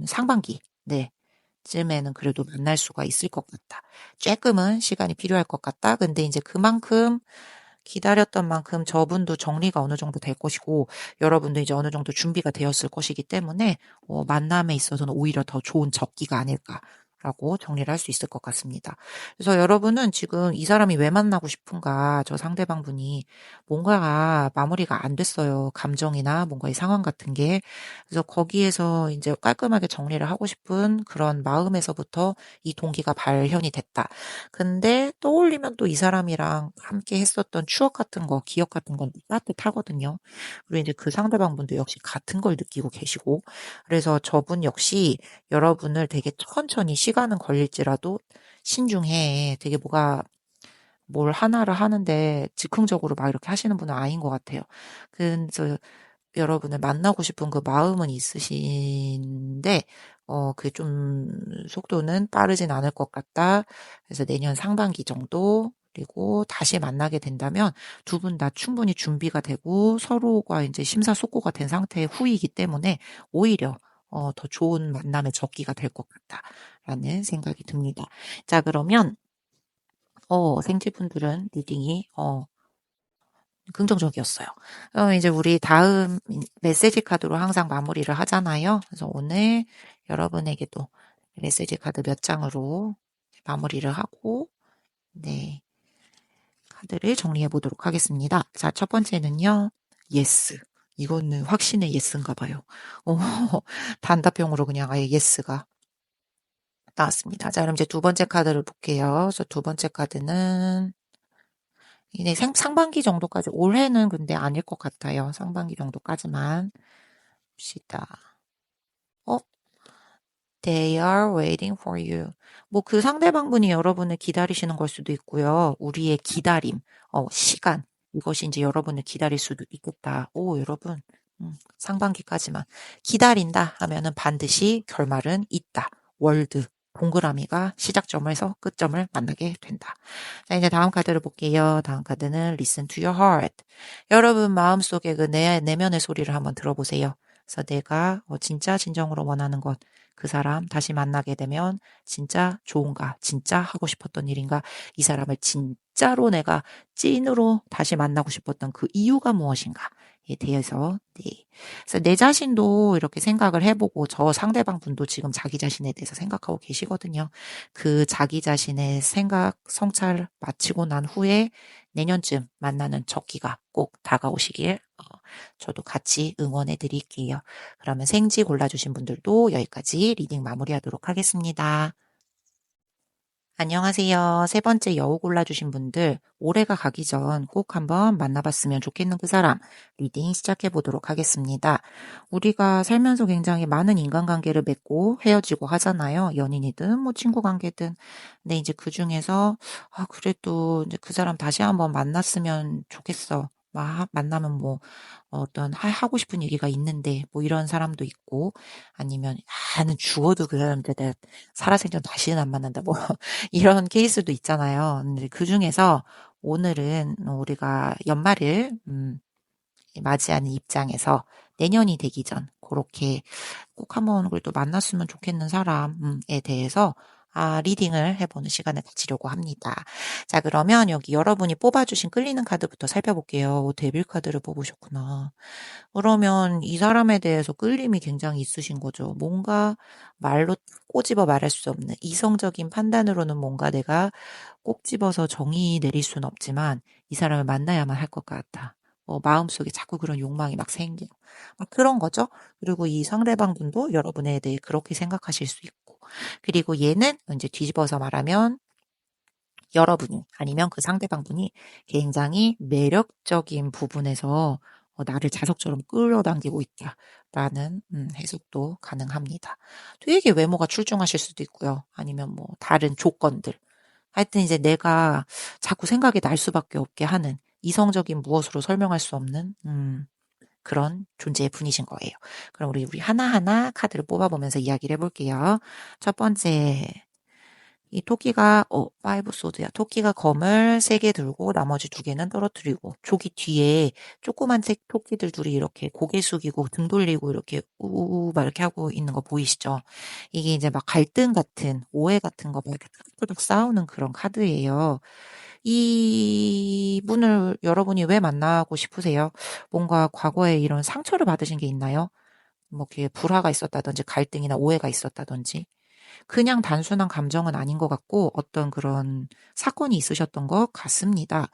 상반기, 네, 쯤에는 그래도 만날 수가 있을 것 같다. 조금은 시간이 필요할 것 같다. 근데 이제 그만큼 기다렸던 만큼 저분도 정리가 어느 정도 될 것이고 여러분도 이제 어느 정도 준비가 되었을 것이기 때문에 만남에 있어서는 오히려 더 좋은 적기가 아닐까 라고 정리를 할 수 있을 것 같습니다. 그래서 여러분은 지금 이 사람이 왜 만나고 싶은가, 저 상대방 분이 뭔가가 마무리가 안 됐어요. 감정이나 뭔가의 상황 같은 게. 그래서 거기에서 이제 깔끔하게 정리를 하고 싶은 그런 마음에서부터 이 동기가 발현이 됐다. 근데 떠올리면 또 이 사람이랑 함께 했었던 추억 같은 거, 기억 같은 건 따뜻하거든요. 그리고 이제 그 상대방 분도 역시 같은 걸 느끼고 계시고. 그래서 저분 역시 여러분을 되게 천천히 시간은 걸릴지라도 신중해. 되게 뭘 하나를 하는데 즉흥적으로 막 이렇게 하시는 분은 아닌 것 같아요. 그래서 여러분을 만나고 싶은 그 마음은 있으신데, 그 좀 속도는 빠르진 않을 것 같다. 그래서 내년 상반기 정도, 그리고 다시 만나게 된다면 두 분 다 충분히 준비가 되고 서로가 이제 심사숙고가 된 상태의 후이기 때문에 오히려 더 좋은 만남의 적기가 될 것 같다라는 생각이 듭니다. 자, 그러면 생지분들은 리딩이 긍정적이었어요. 이제 우리 다음 메시지 카드로 항상 마무리를 하잖아요. 그래서 오늘 여러분에게도 메시지 카드 몇 장으로 마무리를 하고, 네, 카드를 정리해 보도록 하겠습니다. 자, 첫 번째는요, 예스. 이거는 확신의 예스인가 봐요. 어, 단답형으로 그냥 아예 예스가 나왔습니다. 자, 그럼 이제 두 번째 카드를 볼게요. 그래서 두 번째 카드는 이제 상반기 정도까지, 올해는 근데 아닐 것 같아요. 상반기 정도까지만 봅시다. 어? They are waiting for you. 뭐 그 상대방 분이 여러분을 기다리시는 걸 수도 있고요. 우리의 기다림, 시간. 이것이 이제 여러분을 기다릴 수도 있겠다. 오, 여러분. 상반기까지만 기다린다 하면은 반드시 결말은 있다. 월드. 동그라미가 시작점에서 끝점을 만나게 된다. 자, 이제 다음 카드를 볼게요. 다음 카드는 Listen to your heart. 여러분 마음속에 그 내면의 소리를 한번 들어보세요. 그래서 내가 진짜 진정으로 원하는 것, 그 사람 다시 만나게 되면 진짜 좋은가, 진짜 하고 싶었던 일인가, 이 사람을 진짜로 내가 찐으로 다시 만나고 싶었던 그 이유가 무엇인가에 대해서, 네. 그래서 내 자신도 이렇게 생각을 해보고 저 상대방 분도 지금 자기 자신에 대해서 생각하고 계시거든요. 그 자기 자신의 생각 성찰 마치고 난 후에 내년쯤 만나는 적기가 꼭 다가오시길 저도 같이 응원해 드릴게요. 그러면 생지 골라주신 분들도 여기까지 리딩 마무리하도록 하겠습니다. 안녕하세요. 세 번째 여우 골라주신 분들, 올해가 가기 전 꼭 한번 만나봤으면 좋겠는 그 사람, 리딩 시작해 보도록 하겠습니다. 우리가 살면서 굉장히 많은 인간관계를 맺고 헤어지고 하잖아요. 연인이든 뭐 친구 관계든. 근데 이제 그 중에서, 그래도 이제 그 사람 다시 한번 만났으면 좋겠어. 만나면 뭐, 어떤 하고 싶은 얘기가 있는데, 뭐 이런 사람도 있고, 아니면, 나는 죽어도 그 사람한테 내가 살아생전 다시는 안 만난다. 뭐, 이런 케이스도 있잖아요. 근데 그 중에서 오늘은 우리가 연말을 맞이하는 입장에서 내년이 되기 전 그렇게 꼭 한번 그래도 만났으면 좋겠는 사람에 대해서 리딩을 해보는 시간을 가지려고 합니다. 자, 그러면 여기 여러분이 뽑아주신 끌리는 카드부터 살펴볼게요. 데빌 카드를 뽑으셨구나. 그러면 이 사람에 대해서 끌림이 굉장히 있으신 거죠. 뭔가 말로 꼬집어 말할 수 없는 이성적인 판단으로는 뭔가 내가 꼭 집어서 정의 내릴 수는 없지만 이 사람을 만나야만 할 것 같다. 마음속에 자꾸 그런 욕망이 막 생기고 막 그런 거죠. 그리고 이 상대방 분도 여러분에 대해 그렇게 생각하실 수 있고 그리고 얘는 이제 뒤집어서 말하면 여러분이 아니면 그 상대방 분이 굉장히 매력적인 부분에서 나를 자석처럼 끌어당기고 있다라는 해석도 가능합니다. 되게 외모가 출중하실 수도 있고요. 아니면 뭐 다른 조건들. 하여튼 이제 내가 자꾸 생각이 날 수밖에 없게 하는 이성적인 무엇으로 설명할 수 없는 그런 존재의 분이신 거예요. 그럼 우리 하나하나 카드를 뽑아보면서 이야기를 해볼게요. 첫 번째 이 토끼가 파이브 소드야. 토끼가 검을 3개 들고 나머지 2개는 떨어뜨리고 조기 뒤에 조그만 색 토끼들 둘이 이렇게 고개 숙이고 등 돌리고 이렇게 우우 막 이렇게 하고 있는 거 보이시죠? 이게 이제 막 갈등 같은 오해 같은 거 막 이렇게 뚜둑뚜둑 싸우는 그런 카드예요. 이 분을 여러분이 왜 만나고 싶으세요? 뭔가 과거에 이런 상처를 받으신 게 있나요? 뭐 이렇게 불화가 있었다든지 갈등이나 오해가 있었다든지 그냥 단순한 감정은 아닌 것 같고 어떤 그런 사건이 있으셨던 것 같습니다.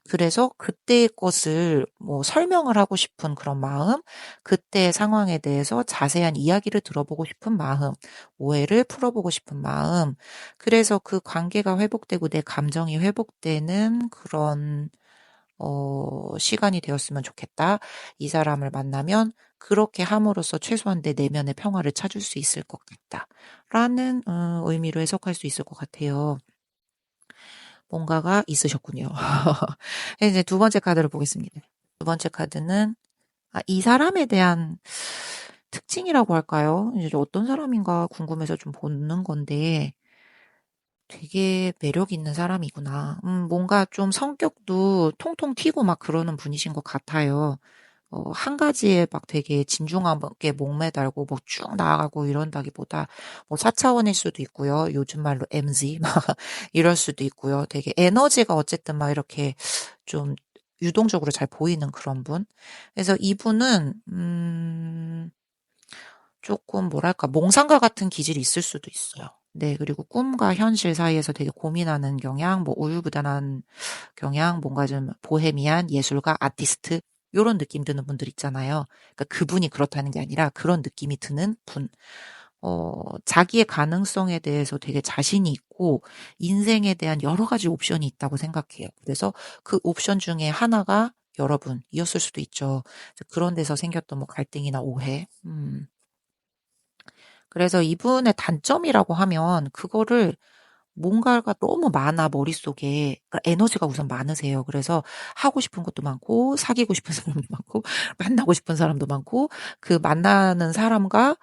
그래서 그때의 것을 뭐 설명을 하고 싶은 그런 마음, 그때의 상황에 대해서 자세한 이야기를 들어보고 싶은 마음, 오해를 풀어보고 싶은 마음, 그래서 그 관계가 회복되고 내 감정이 회복되는 그런 시간이 되었으면 좋겠다. 이 사람을 만나면 그렇게 함으로써 최소한 내 내면의 평화를 찾을 수 있을 것 같다. 라는 의미로 해석할 수 있을 것 같아요. 뭔가가 있으셨군요. 이제 두 번째 카드를 보겠습니다. 두 번째 카드는 이 사람에 대한 특징이라고 할까요? 이제 어떤 사람인가 궁금해서 좀 보는 건데 되게 매력 있는 사람이구나. 뭔가 좀 성격도 통통 튀고 막 그러는 분이신 것 같아요. 한 가지에 막 되게 진중하게 목매달고 뭐 쭉 나아가고 이런다기보다 뭐 4차원일 수도 있고요. 요즘 말로 MZ 막 이럴 수도 있고요. 되게 에너지가 어쨌든 막 이렇게 좀 유동적으로 잘 보이는 그런 분. 그래서 이분은 조금 뭐랄까 몽상가 같은 기질이 있을 수도 있어요. 네, 그리고 꿈과 현실 사이에서 되게 고민하는 경향, 뭐 우유부단한 경향, 뭔가 좀 보헤미안, 예술가, 아티스트 요런 느낌 드는 분들 있잖아요. 그러니까 그분이 그렇다는 게 아니라 그런 느낌이 드는 분. 자기의 가능성에 대해서 되게 자신이 있고 인생에 대한 여러 가지 옵션이 있다고 생각해요. 그래서 그 옵션 중에 하나가 여러분이었을 수도 있죠. 그런 데서 생겼던 뭐 갈등이나 오해. 그래서 이분의 단점이라고 하면 그거를 뭔가가 너무 많아 머릿속에. 그러니까 에너지가 우선 많으세요. 그래서 하고 싶은 것도 많고 사귀고 싶은 사람도 많고 만나고 싶은 사람도 많고 그 만나는 사람과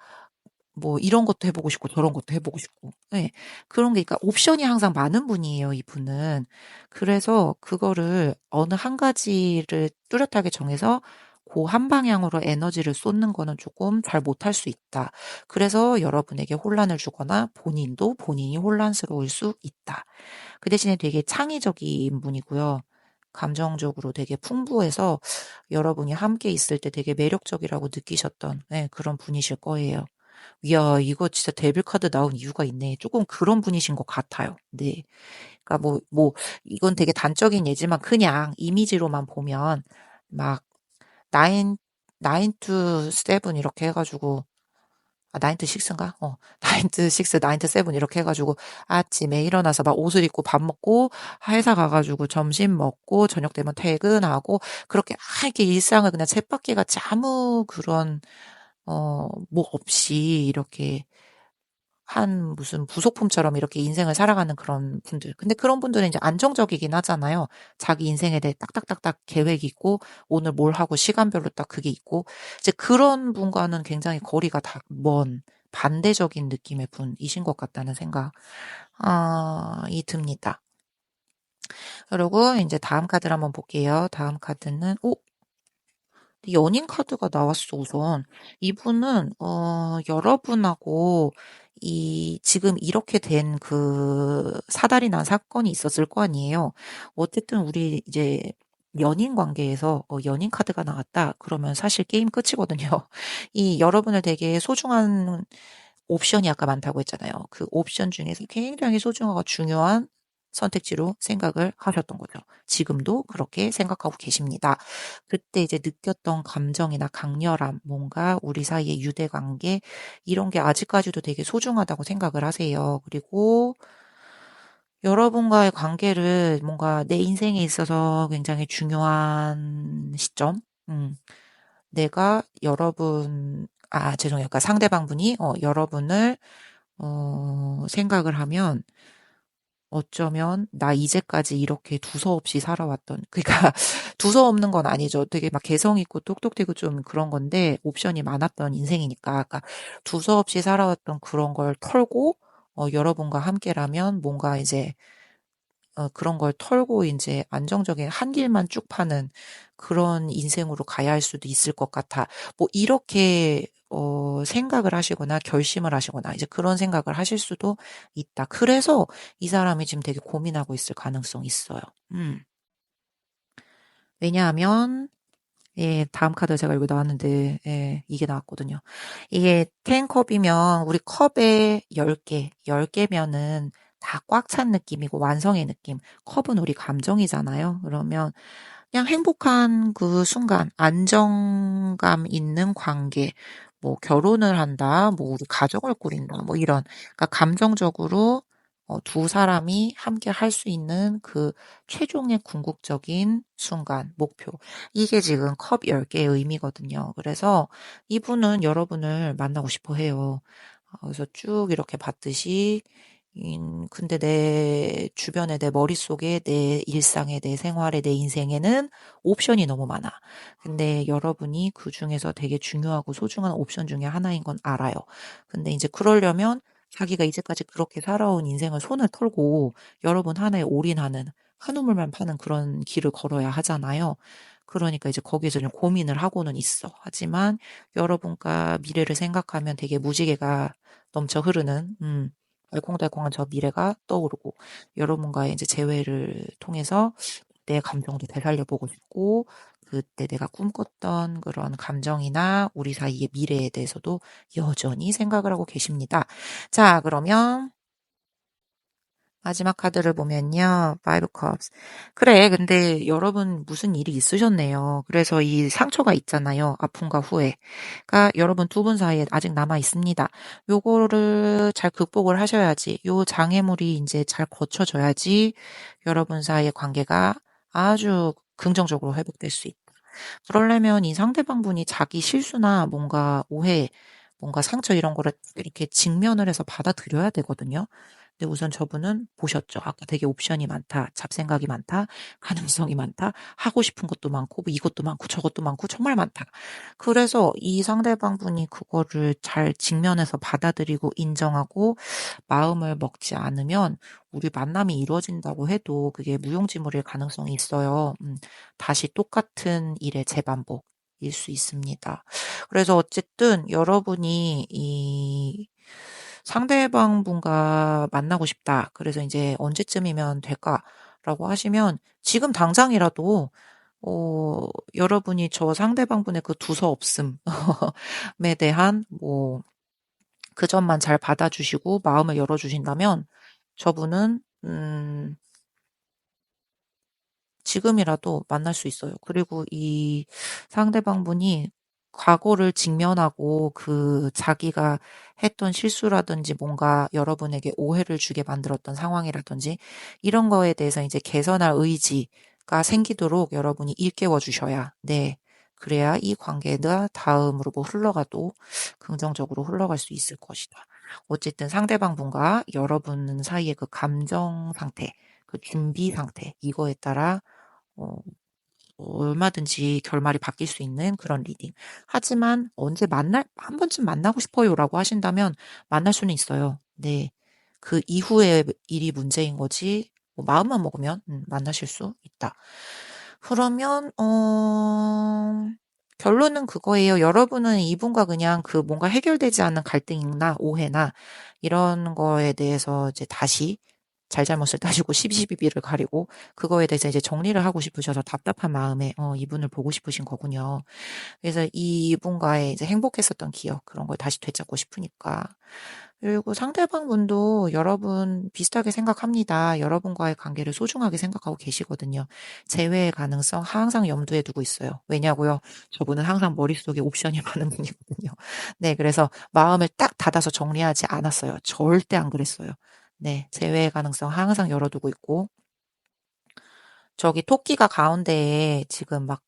뭐 이런 것도 해보고 싶고 저런 것도 해보고 싶고 네. 그런 게 그러니까 옵션이 항상 많은 분이에요, 이분은. 그래서 그거를 어느 한 가지를 뚜렷하게 정해서 그 한 방향으로 에너지를 쏟는 거는 조금 잘 못할 수 있다. 그래서 여러분에게 혼란을 주거나 본인도 본인이 혼란스러울 수 있다. 그 대신에 되게 창의적인 분이고요. 감정적으로 되게 풍부해서 여러분이 함께 있을 때 되게 매력적이라고 느끼셨던 네, 그런 분이실 거예요. 이야, 이거 진짜 데빌 카드 나온 이유가 있네. 조금 그런 분이신 것 같아요. 네. 그러니까 이건 되게 단적인 예지만 그냥 이미지로만 보면 막 나인, 나인 투 세븐 이렇게 해가지고 나인 투 식스인가? 나인 투 식스, 나인 투 세븐 이렇게 해가지고 아침에 일어나서 막 옷을 입고 밥 먹고 회사 가가지고 점심 먹고 저녁 되면 퇴근하고 그렇게 이렇게 일상을 그냥 쳇바퀴같이 아무 그런 뭐 없이 이렇게 한 무슨 부속품처럼 이렇게 인생을 살아가는 그런 분들. 근데 그런 분들은 이제 안정적이긴 하잖아요. 자기 인생에 대해 딱딱딱딱 계획이 있고, 오늘 뭘 하고 시간별로 딱 그게 있고, 이제 그런 분과는 굉장히 거리가 다 먼, 반대적인 느낌의 분이신 것 같다는 이 듭니다. 그리고 이제 다음 카드를 한번 볼게요. 다음 카드는, 연인 카드가 나왔어, 우선. 이분은, 여러분하고 지금 이렇게 된 사달이 난 사건이 있었을 거 아니에요. 어쨌든 우리 이제 연인 관계에서 연인 카드가 나왔다. 그러면 사실 게임 끝이거든요. 이 여러분을 되게 소중한 옵션이 아까 많다고 했잖아요. 그 옵션 중에서 굉장히 소중하고 중요한 선택지로 생각을 하셨던 거죠. 지금도 그렇게 생각하고 계십니다. 그때 이제 느꼈던 감정이나 강렬함, 뭔가 우리 사이의 유대관계, 이런 게 아직까지도 되게 소중하다고 생각을 하세요. 그리고 여러분과의 관계를 뭔가 내 인생에 있어서 굉장히 중요한 시점, 내가 죄송해요. 그러니까 상대방 분이, 여러분을, 생각을 하면 어쩌면 나 이제까지 이렇게 두서없이 살아왔던 그러니까 두서없는 건 아니죠. 되게 막 개성 있고 똑똑되고 좀 그런 건데 옵션이 많았던 인생이니까 그러니까 두서없이 살아왔던 그런 걸 털고 여러분과 함께라면 뭔가 이제 그런 걸 털고 이제 안정적인 한 길만 쭉 파는 그런 인생으로 가야 할 수도 있을 것 같아. 뭐 이렇게 생각을 하시거나 결심을 하시거나 이제 그런 생각을 하실 수도 있다. 그래서 이 사람이 지금 되게 고민하고 있을 가능성이 있어요. 왜냐하면 예, 다음 카드 제가 여기 나왔는데, 예, 이게 나왔거든요. 이게 10컵이면 우리 컵에 10개, 10개면은 다 꽉 찬 느낌이고 완성의 느낌. 컵은 우리 감정이잖아요. 그러면 그냥 행복한 그 순간, 안정감 있는 관계, 뭐 결혼을 한다, 뭐 우리 가정을 꾸린다, 뭐 이런, 그러니까 감정적으로 두 사람이 함께 할 수 있는 그 최종의 궁극적인 순간, 목표. 이게 지금 컵 10개의 의미거든요. 그래서 이분은 여러분을 만나고 싶어 해요. 그래서 쭉 이렇게 봤듯이 근데 내 주변에 내 머릿속에 내 일상에 내 생활에 내 인생에는 옵션이 너무 많아. 근데 여러분이 그 중에서 되게 중요하고 소중한 옵션 중에 하나인 건 알아요. 근데 이제 그러려면 자기가 이제까지 그렇게 살아온 인생을 손을 털고 여러분 하나에 올인하는 한 우물만 파는 그런 길을 걸어야 하잖아요. 그러니까 이제 거기에서 좀 고민을 하고는 있어. 하지만 여러분과 미래를 생각하면 되게 무지개가 넘쳐 흐르는, 알콩달콩한 저 미래가 떠오르고 여러분과의 이제 재회를 통해서 내 감정도 되살려보고 싶고 그때 내가 꿈꿨던 그런 감정이나 우리 사이의 미래에 대해서도 여전히 생각을 하고 계십니다. 자, 그러면 마지막 카드를 보면요. Five Cups. 그래, 근데 여러분 무슨 일이 있으셨네요. 그래서 이 상처가 있잖아요. 아픔과 후회. 가 여러분 두 분 사이에 아직 남아 있습니다. 요거를 잘 극복을 하셔야지. 요 장애물이 이제 잘 거쳐져야지 여러분 사이의 관계가 아주 긍정적으로 회복될 수 있다. 그러려면 이 상대방 분이 자기 실수나 뭔가 오해, 뭔가 상처 이런 거를 이렇게 직면을 해서 받아들여야 되거든요. 근데 우선 저분은 보셨죠. 아까 되게 옵션이 많다, 잡생각이 많다, 가능성이 많다, 하고 싶은 것도 많고, 뭐 이것도 많고, 저것도 많고, 정말 많다. 그래서 이 상대방 분이 그거를 잘 직면해서 받아들이고 인정하고 마음을 먹지 않으면 우리 만남이 이루어진다고 해도 그게 무용지물일 가능성이 있어요. 다시 똑같은 일의 재반복일 수 있습니다. 그래서 어쨌든 여러분이 이 상대방 분과 만나고 싶다. 그래서 이제 언제쯤이면 될까라고 하시면 지금 당장이라도 여러분이 저 상대방 분의 그 두서 없음에 대한 그 점만 잘 받아주시고 마음을 열어주신다면 저분은 지금이라도 만날 수 있어요. 그리고 이 상대방 분이 과거를 직면하고 그 자기가 했던 실수라든지 뭔가 여러분에게 오해를 주게 만들었던 상황이라든지 이런 거에 대해서 이제 개선할 의지가 생기도록 여러분이 일깨워 주셔야, 네. 그래야 이 관계가 다음으로 뭐 흘러가도 긍정적으로 흘러갈 수 있을 것이다. 어쨌든 상대방 분과 여러분 사이의 그 감정 상태, 그 준비 상태, 이거에 따라 어, 얼마든지 결말이 바뀔 수 있는 그런 리딩. 하지만 언제 한 번쯤 만나고 싶어요라고 하신다면 만날 수는 있어요. 네. 그 이후의 일이 문제인 거지, 뭐 마음만 먹으면, 만나실 수 있다. 그러면, 결론은 그거예요. 여러분은 이분과 그냥 그 뭔가 해결되지 않는 갈등이나 오해나 이런 거에 대해서 이제 다시 잘잘못을 따지고 시비시비를 가리고 그거에 대해서 이제 정리를 하고 싶으셔서 답답한 마음에 이분을 보고 싶으신 거군요. 그래서 이분과의 이제 행복했었던 기억 그런 걸 다시 되찾고 싶으니까. 그리고 상대방 분도 여러분 비슷하게 생각합니다. 여러분과의 관계를 소중하게 생각하고 계시거든요. 재회의 가능성 항상 염두에 두고 있어요. 왜냐고요? 저분은 항상 머릿속에 옵션이 많은 분이거든요. 네, 그래서 마음을 딱 닫아서 정리하지 않았어요. 절대 안 그랬어요. 네, 재회의 가능성 항상 열어두고 있고, 저기 토끼가 가운데에 지금 막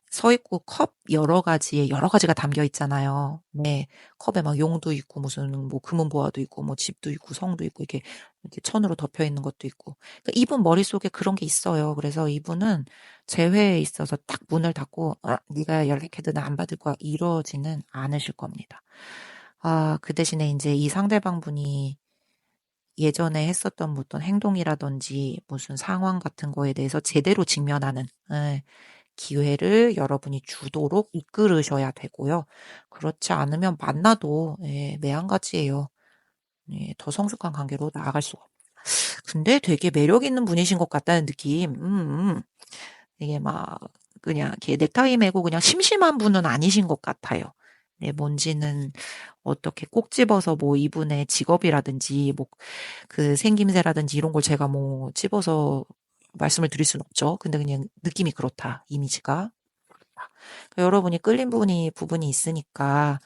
서 있고 컵 여러 가지가 담겨 있잖아요. 네. 컵에 막 용도 있고 무슨 뭐 금은 보화도 있고 뭐 집도 있고 성도 있고 이렇게 천으로 덮여 있는 것도 있고. 그러니까 이분 머릿속에 그런 게 있어요. 그래서 이분은 재회에 있어서 딱 문을 닫고 네가 연락해도 나 안 받을 거야 이러지는 않으실 겁니다. 그 대신에 이제 이 상대방 분이 예전에 했었던 뭐 어떤 행동이라든지 무슨 상황 같은 거에 대해서 제대로 직면하는, 예, 기회를 여러분이 주도록 이끌으셔야 되고요. 그렇지 않으면 만나도, 예, 매한가지예요. 예, 더 성숙한 관계로 나아갈 수가 없어요. 근데 되게 매력 있는 분이신 것 같다는 느낌. 되게 막 그냥 이렇게 넥타이 매고 그냥 심심한 분은 아니신 것 같아요. 네, 뭔지는 어떻게 꼭 집어서 뭐 이분의 직업이라든지 뭐 그 생김새라든지 이런 걸 제가 뭐 집어서 말씀을 드릴 수는 없죠. 근데 그냥 느낌이 그렇다. 이미지가. 그러니까 여러분이 끌린 부분이 있으니까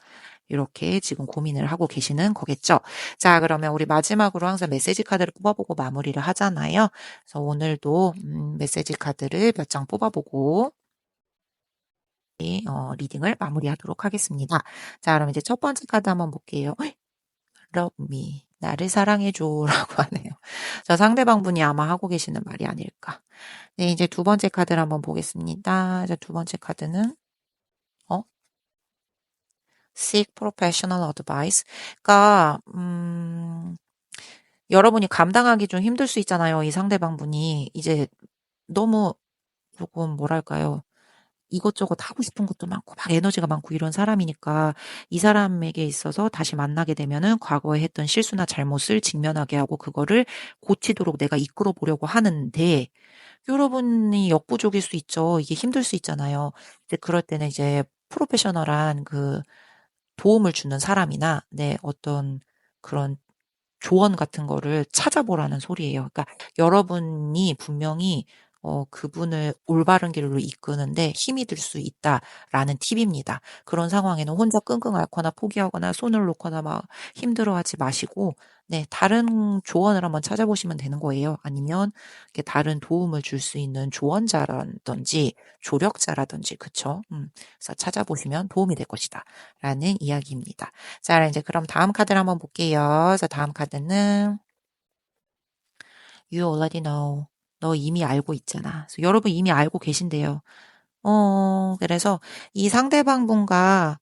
이렇게 지금 고민을 하고 계시는 거겠죠. 자, 그러면 우리 마지막으로 항상 메시지 카드를 뽑아보고 마무리를 하잖아요. 그래서 오늘도 메시지 카드를 몇 장 뽑아보고 리딩을 마무리하도록 하겠습니다. 자, 그럼 이제 첫 번째 카드 한번 볼게요. Love me. 나를 사랑해줘. 라고 하네요. 저 상대방 분이 아마 하고 계시는 말이 아닐까. 네, 이제 두 번째 카드를 한번 보겠습니다. 자, 두 번째 카드는, 어? Seek professional advice. 그러니까, 여러분이 감당하기 좀 힘들 수 있잖아요. 이 상대방 분이. 이제 너무 조금 뭐랄까요. 이것저것 하고 싶은 것도 많고 막 에너지가 많고 이런 사람이니까 이 사람에게 있어서 다시 만나게 되면은 과거에 했던 실수나 잘못을 직면하게 하고 그거를 고치도록 내가 이끌어 보려고 하는데 여러분이 역부족일 수 있죠. 이게 힘들 수 있잖아요. 이제 그럴 때는 이제 프로페셔널한 그 도움을 주는 사람이나 네, 어떤 그런 조언 같은 거를 찾아보라는 소리예요. 그러니까 여러분이 분명히 그분을 올바른 길로 이끄는데 힘이 들 수 있다라는 팁입니다. 그런 상황에는 혼자 끙끙 앓거나 포기하거나 손을 놓거나 막 힘들어하지 마시고 네, 다른 조언을 한번 찾아보시면 되는 거예요. 아니면 이렇게 다른 도움을 줄 수 있는 조언자라든지 조력자라든지 그쵸? 그래서 찾아보시면 도움이 될 것이다. 라는 이야기입니다. 자, 이제 그럼 다음 카드를 한번 볼게요. 그래서 다음 카드는 You already know. 너 이미 알고 있잖아. 그래서 여러분 이미 알고 계신데요. 그래서 이 상대방 분과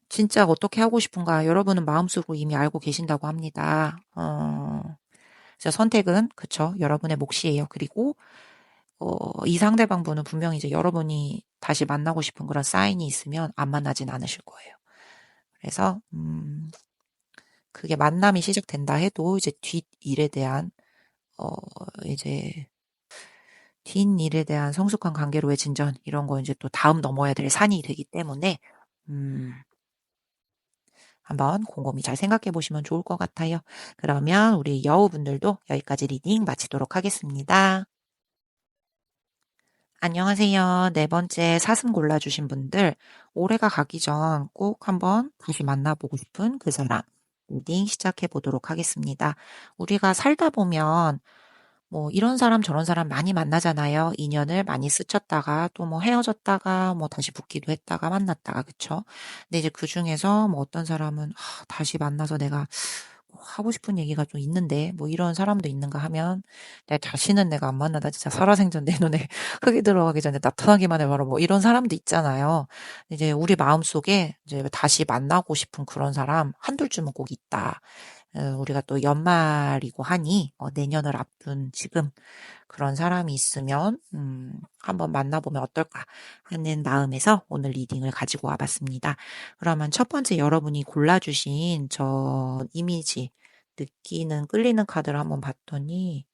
진짜 어떻게 하고 싶은가 여러분은 마음속으로 이미 알고 계신다고 합니다. 그래서 선택은 그쵸. 여러분의 몫이에요. 그리고 이 상대방 분은 분명히 이제 여러분이 다시 만나고 싶은 그런 사인이 있으면 안 만나진 않으실 거예요. 그래서 그게 만남이 시작된다 해도 이제 뒷일에 대한 어 이제 뒷일에 대한 성숙한 관계로의 진전 이런 거 이제 또 다음 넘어야 될 산이 되기 때문에 음 한번 곰곰이 잘 생각해 보시면 좋을 것 같아요. 그러면 우리 여우분들도 여기까지 리딩 마치도록 하겠습니다. 안녕하세요. 네 번째 사슴 골라주신 분들, 올해가 가기 전 꼭 한번 다시 만나보고 싶은 그 사람, 리딩 시작해 보도록 하겠습니다. 우리가 살다 보면 뭐 이런 사람 저런 사람 많이 만나잖아요. 인연을 많이 스쳤다가 또 뭐 헤어졌다가 뭐 다시 붙기도 했다가 만났다가 그쵸? 근데 이제 그중에서 뭐 어떤 사람은 다시 만나서 내가 하고 싶은 얘기가 좀 있는데 뭐 이런 사람도 있는가 하면 내 자신은 내가 안 만나다 진짜 살아생전 내 눈에 흙이 들어가기 전에 나타나기만 해 바로 뭐 이런 사람도 있잖아요. 이제 우리 마음속에 이제 다시 만나고 싶은 그런 사람 한둘 쯤은 꼭 있다. 우리가 또 연말이고 하니 내년을 앞둔 지금 그런 사람이 있으면 한번 만나보면 어떨까 하는 마음에서 오늘 리딩을 가지고 와봤습니다. 그러면 첫 번째 여러분이 골라주신 저 이미지 느끼는 끌리는 카드를 한번 봤더니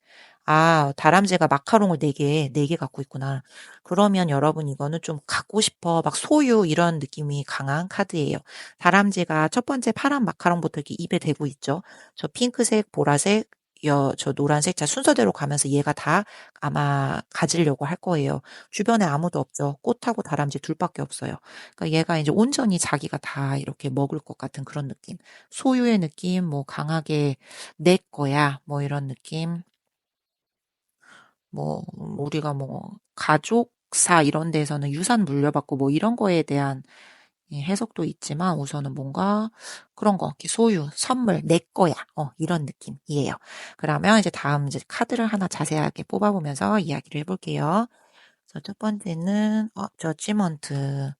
다람쥐가 마카롱을 4개 갖고 있구나. 그러면 여러분 이거는 좀 갖고 싶어, 막 소유 이런 느낌이 강한 카드예요. 다람쥐가 첫 번째 파란 마카롱부터 이렇게 입에 대고 있죠. 저 핑크색, 보라색, 저 노란색, 자, 순서대로 가면서 얘가 다 아마 가지려고 할 거예요. 주변에 아무도 없죠. 꽃하고 다람쥐 둘밖에 없어요. 그러니까 얘가 이제 온전히 자기가 다 이렇게 먹을 것 같은 그런 느낌. 소유의 느낌, 뭐 강하게 내 거야, 뭐 이런 느낌. 뭐 우리가 뭐 가족사 이런 데에서는 유산 물려받고 뭐 이런 거에 대한 해석도 있지만 우선은 뭔가 그런 거, 이렇게 소유, 선물, 내 거야. 이런 느낌이에요. 그러면 이제 다음 이제 카드를 하나 자세하게 뽑아보면서 이야기를 해볼게요. 그래서 첫 번째는 저지먼트.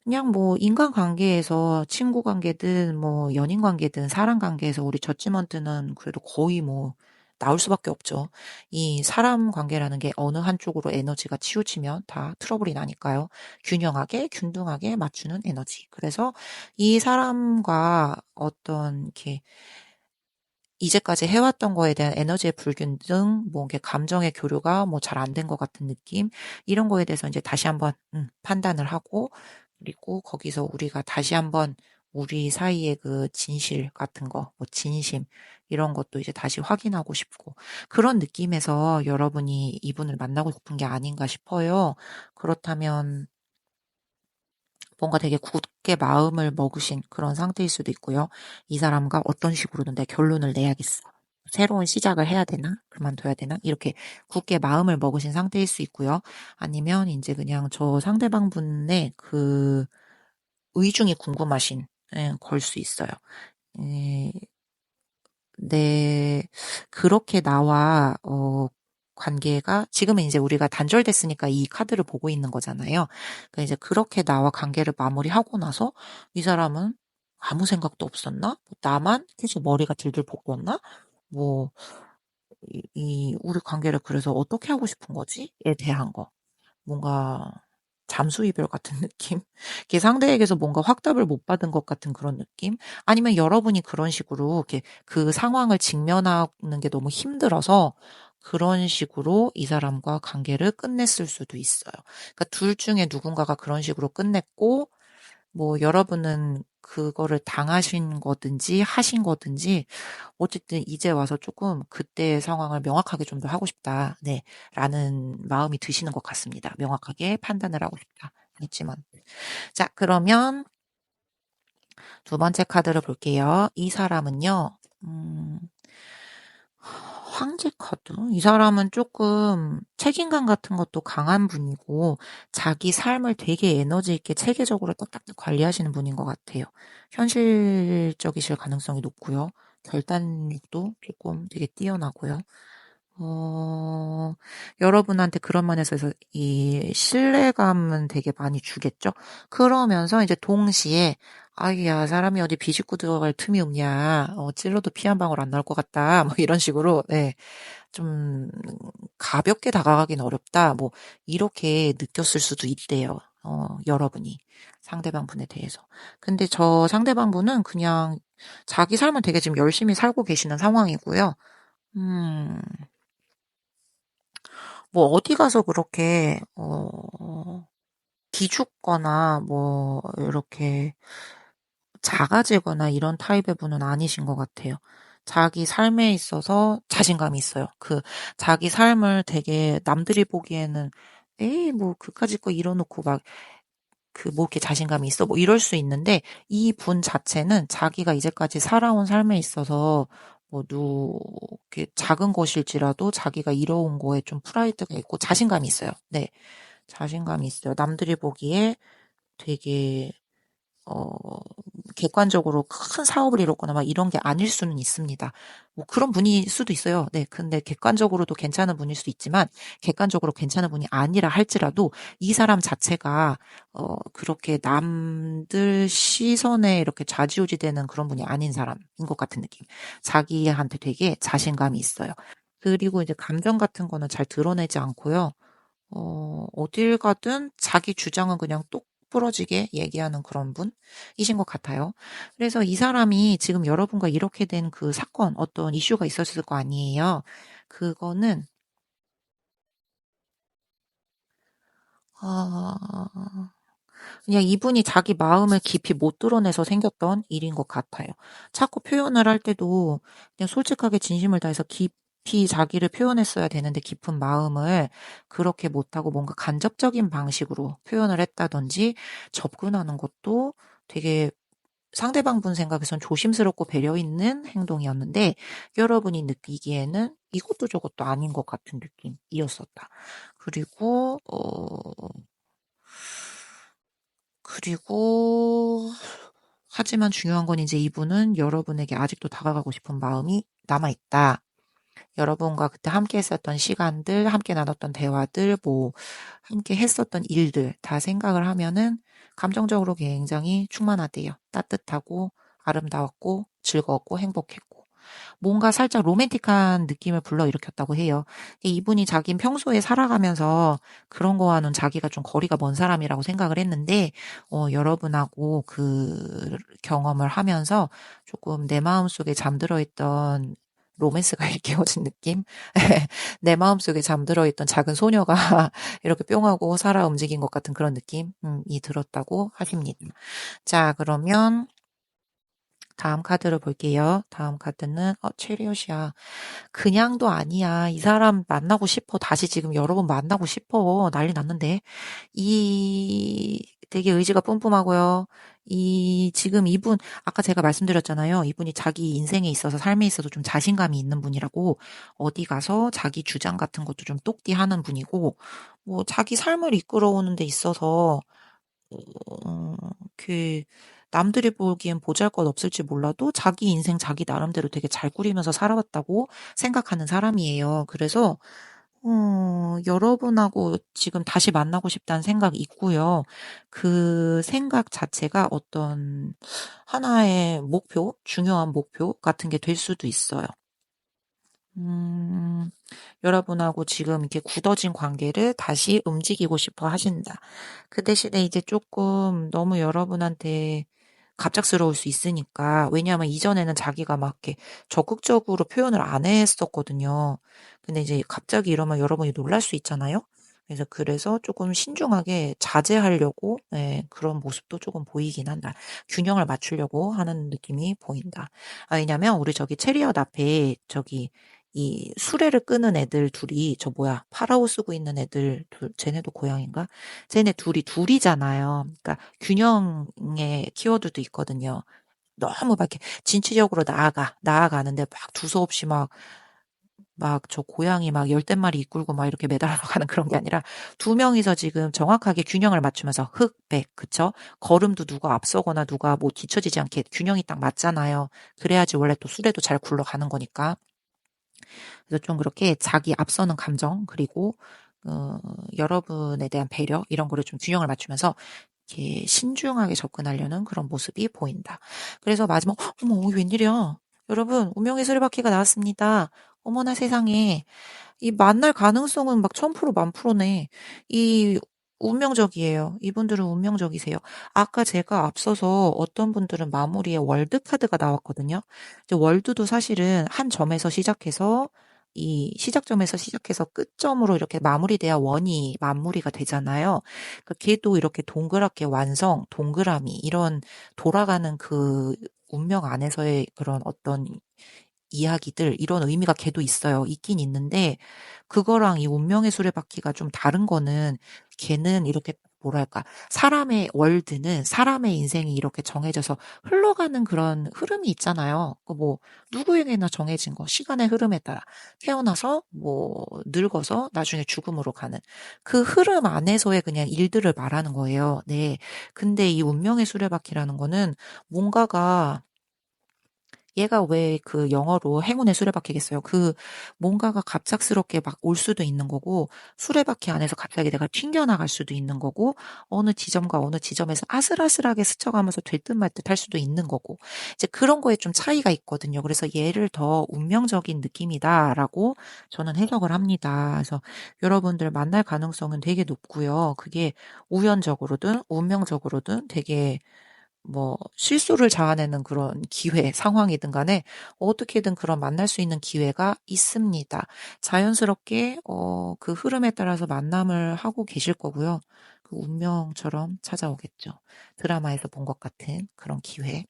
그냥 뭐 인간관계에서 친구 관계든 뭐 연인 관계든 사람 관계에서 우리 저지먼트는 그래도 거의 뭐 나올 수밖에 없죠. 이 사람 관계라는 게 어느 한쪽으로 에너지가 치우치면 다 트러블이 나니까요. 균형하게 균등하게 맞추는 에너지. 그래서 이 사람과 어떤 이렇게 이제까지 해왔던 거에 대한 에너지의 불균등, 뭐, 이게 감정의 교류가 뭐 잘 안 된 것 같은 느낌, 이런 거에 대해서 이제 다시 한번, 판단을 하고, 그리고 거기서 우리가 다시 한번 우리 사이의 그 진실 같은 거, 뭐, 진심, 이런 것도 이제 다시 확인하고 싶고, 그런 느낌에서 여러분이 이분을 만나고 싶은 게 아닌가 싶어요. 그렇다면, 뭔가 되게 굳게 마음을 먹으신 그런 상태일 수도 있고요. 이 사람과 어떤 식으로든 내 결론을 내야겠어. 새로운 시작을 해야 되나? 그만둬야 되나? 이렇게 굳게 마음을 먹으신 상태일 수 있고요. 아니면 이제 그냥 저 상대방 분의 그 의중이 궁금하신 걸 수 있어요. 에, 네, 그렇게 나와, 관계가, 지금은 이제 우리가 단절됐으니까 이 카드를 보고 있는 거잖아요. 그러니까 이제 그렇게 나와 관계를 마무리하고 나서 이 사람은 아무 생각도 없었나? 뭐 나만 계속 머리가 들들 볶였나? 뭐, 우리 관계를 그래서 어떻게 하고 싶은 거지? 에 대한 거. 뭔가 잠수 이별 같은 느낌? 이렇게 상대에게서 뭔가 확답을 못 받은 것 같은 그런 느낌? 아니면 여러분이 그런 식으로 이렇게 그 상황을 직면하는 게 너무 힘들어서 그런 식으로 이 사람과 관계를 끝냈을 수도 있어요. 그러니까 둘 중에 누군가가 그런 식으로 끝냈고, 뭐 여러분은 그거를 당하신 거든지 하신 거든지 어쨌든 이제 와서 조금 그때의 상황을 명확하게 좀 더 하고 싶다. 네. 라는 마음이 드시는 것 같습니다. 명확하게 판단을 하고 싶다. 했지만. 자, 그러면 두 번째 카드를 볼게요. 이 사람은요, 황제 카드? 이 사람은 조금 책임감 같은 것도 강한 분이고, 자기 삶을 되게 에너지 있게 체계적으로 딱딱딱 관리하시는 분인 것 같아요. 현실적이실 가능성이 높고요. 결단력도 조금 되게 뛰어나고요. 여러분한테 그런 면에서 이 신뢰감은 되게 많이 주겠죠? 그러면서 이제 동시에, 아이야, 사람이 어디 비집고 들어갈 틈이 없냐, 찔러도 피 한 방울 안 나올 것 같다, 뭐 이런 식으로, 네, 좀, 가볍게 다가가긴 어렵다, 뭐, 이렇게 느꼈을 수도 있대요. 여러분이. 상대방 분에 대해서. 근데 저 상대방 분은 그냥 자기 삶을 되게 지금 열심히 살고 계시는 상황이고요. 음, 뭐 어디 가서 그렇게 기죽거나 뭐 이렇게 작아지거나 이런 타입의 분은 아니신 것 같아요. 자기 삶에 있어서 자신감이 있어요. 그 자기 삶을 되게 남들이 보기에는 에이 뭐 그까짓 거 이뤄놓고 막 그 뭐 이렇게 자신감이 있어 뭐 이럴 수 있는데 이 분 자체는 자기가 이제까지 살아온 삶에 있어서 뭐 이렇게 작은 것일지라도 자기가 이뤄온 거에 좀 프라이드가 있고 자신감이 있어요. 네. 자신감이 있어요. 남들이 보기에 되게 어, 객관적으로 큰 사업을 이뤘거나 막 이런 게 아닐 수는 있습니다. 뭐 그런 분일 수도 있어요. 네. 근데 객관적으로도 괜찮은 분일 수도 있지만 객관적으로 괜찮은 분이 아니라 할지라도 이 사람 자체가 그렇게 남들 시선에 이렇게 좌지우지 되는 그런 분이 아닌 사람인 것 같은 느낌. 자기한테 되게 자신감이 있어요. 그리고 이제 감정 같은 거는 잘 드러내지 않고요. 어딜 가든 자기 주장은 그냥 똑 부러지게 얘기하는 그런 분이신 것 같아요. 그래서 이 사람이 지금 여러분과 이렇게 된 그 사건, 어떤 이슈가 있었을 거 아니에요. 그거는, 아, 그냥 이분이 자기 마음을 깊이 못 드러내서 생겼던 일인 것 같아요. 자꾸 표현을 할 때도 그냥 솔직하게 진심을 다해서 깊이 자기를 표현했어야 되는데 깊은 마음을 그렇게 못하고 뭔가 간접적인 방식으로 표현을 했다든지 접근하는 것도 되게 상대방 분 생각에선 조심스럽고 배려 있는 행동이었는데 여러분이 느끼기에는 이것도 저것도 아닌 것 같은 느낌이었었다. 그리고 그리고 하지만 중요한 건 이제 이분은 여러분에게 아직도 다가가고 싶은 마음이 남아있다. 여러분과 그때 함께 했었던 시간들, 함께 나눴던 대화들, 뭐, 함께 했었던 일들 다 생각을 하면은 감정적으로 굉장히 충만하대요. 따뜻하고 아름다웠고 즐거웠고 행복했고. 뭔가 살짝 로맨틱한 느낌을 불러일으켰다고 해요. 이분이 자긴 평소에 살아가면서 그런 거와는 자기가 좀 거리가 먼 사람이라고 생각을 했는데, 여러분하고 그 경험을 하면서 조금 내 마음속에 잠들어 있던 로맨스가 일깨워진 느낌? 내 마음속에 잠들어 있던 작은 소녀가 이렇게 뿅하고 살아 움직인 것 같은 그런 느낌이 들었다고 하십니다. 자, 그러면 다음 카드를 볼게요. 다음 카드는 체리엇이야. 그냥도 아니야. 이 사람 만나고 싶어. 다시 지금 여러 번 만나고 싶어. 난리 났는데. 되게 의지가 뿜뿜하고요. 지금 이분, 아까 제가 말씀드렸잖아요. 이분이 자기 인생에 있어서, 삶에 있어서 좀 자신감이 있는 분이라고, 어디 가서 자기 주장 같은 것도 좀 똑띠 하는 분이고, 뭐, 자기 삶을 이끌어오는 데 있어서, 어, 그, 남들이 보기엔 보잘것없을지 몰라도 자기 인생 자기 나름대로 되게 잘 꾸리면서 살아왔다고 생각하는 사람이에요. 그래서 여러분하고 지금 다시 만나고 싶다는 생각이 있고요. 그 생각 자체가 어떤 하나의 목표, 중요한 목표 같은 게 될 수도 있어요. 음, 여러분하고 지금 이렇게 굳어진 관계를 다시 움직이고 싶어 하신다. 그 대신에 이제 조금 너무 여러분한테 갑작스러울 수 있으니까, 왜냐하면 이전에는 자기가 막 이렇게 적극적으로 표현을 안 했었거든요. 근데 이제 갑자기 이러면 여러분이 놀랄 수 있잖아요? 그래서 조금 신중하게 자제하려고, 예, 그런 모습도 조금 보이긴 한다. 균형을 맞추려고 하는 느낌이 보인다. 왜냐면 우리 저기 체리엇 앞에 이 수레를 끄는 애들 둘이 파라오 쓰고 있는 애들 쟤네도 고양인가? 쟤네 둘이잖아요. 그러니까 균형의 키워드도 있거든요. 너무 막 이렇게 진취적으로 나아가는데 막 두서없이 막 저 고양이 막 열댓 마리 이끌고 막 이렇게 매달아 가는 그런 게 아니라 두 명이서 지금 정확하게 균형을 맞추면서 흑백, 그쵸? 걸음도 누가 앞서거나 누가 뭐 뒤처지지 않게 균형이 딱 맞잖아요. 그래야지 원래 또 수레도 잘 굴러가는 거니까. 그래서 좀 그렇게 자기 앞서는 감정, 그리고, 여러분에 대한 배려, 이런 거를 좀 균형을 맞추면서 이렇게 신중하게 접근하려는 그런 모습이 보인다. 그래서 마지막, 어머, 웬일이야. 여러분, 운명의 수레바퀴가 나왔습니다. 어머나 세상에. 이 만날 가능성은 막 1000% 만프로네. 이 운명적이에요. 이분들은 운명적이세요. 아까 제가 앞서서 어떤 분들은 마무리에 월드 카드가 나왔거든요. 이제 월드도 사실은 한 점에서 시작해서 이 시작점에서 시작해서 끝점으로 이렇게 마무리돼야 원이 마무리가 되잖아요. 그러니까 걔도 이렇게 동그랗게 완성, 동그라미 이런 돌아가는 그 운명 안에서의 그런 어떤 이야기들 이런 의미가 걔도 있어요. 있긴 있는데 그거랑 이 운명의 수레바퀴가 좀 다른 거는 걔는 이렇게 뭐랄까 사람의 월드는 사람의 인생이 이렇게 정해져서 흘러가는 그런 흐름이 있잖아요. 그 뭐 누구에게나 정해진 거 시간의 흐름에 따라 태어나서 뭐 늙어서 나중에 죽음으로 가는 그 흐름 안에서의 그냥 일들을 말하는 거예요. 네. 근데 이 운명의 수레바퀴라는 거는 뭔가가 얘가 왜 그 영어로 행운의 수레바퀴겠어요. 뭔가가 갑작스럽게 막 올 수도 있는 거고, 수레바퀴 안에서 갑자기 내가 튕겨나갈 수도 있는 거고, 어느 지점과 어느 지점에서 아슬아슬하게 스쳐가면서 될 듯 말 듯 할 수도 있는 거고, 이제 그런 거에 좀 차이가 있거든요. 그래서 얘를 더 운명적인 느낌이다라고 저는 해석을 합니다. 그래서 여러분들 만날 가능성은 되게 높고요. 그게 우연적으로든 운명적으로든 되게 뭐 실수를 자아내는 그런 기회, 상황이든 간에 어떻게든 그런 만날 수 있는 기회가 있습니다. 자연스럽게 그 흐름에 따라서 만남을 하고 계실 거고요. 그 운명처럼 찾아오겠죠. 드라마에서 본 것 같은 그런 기회.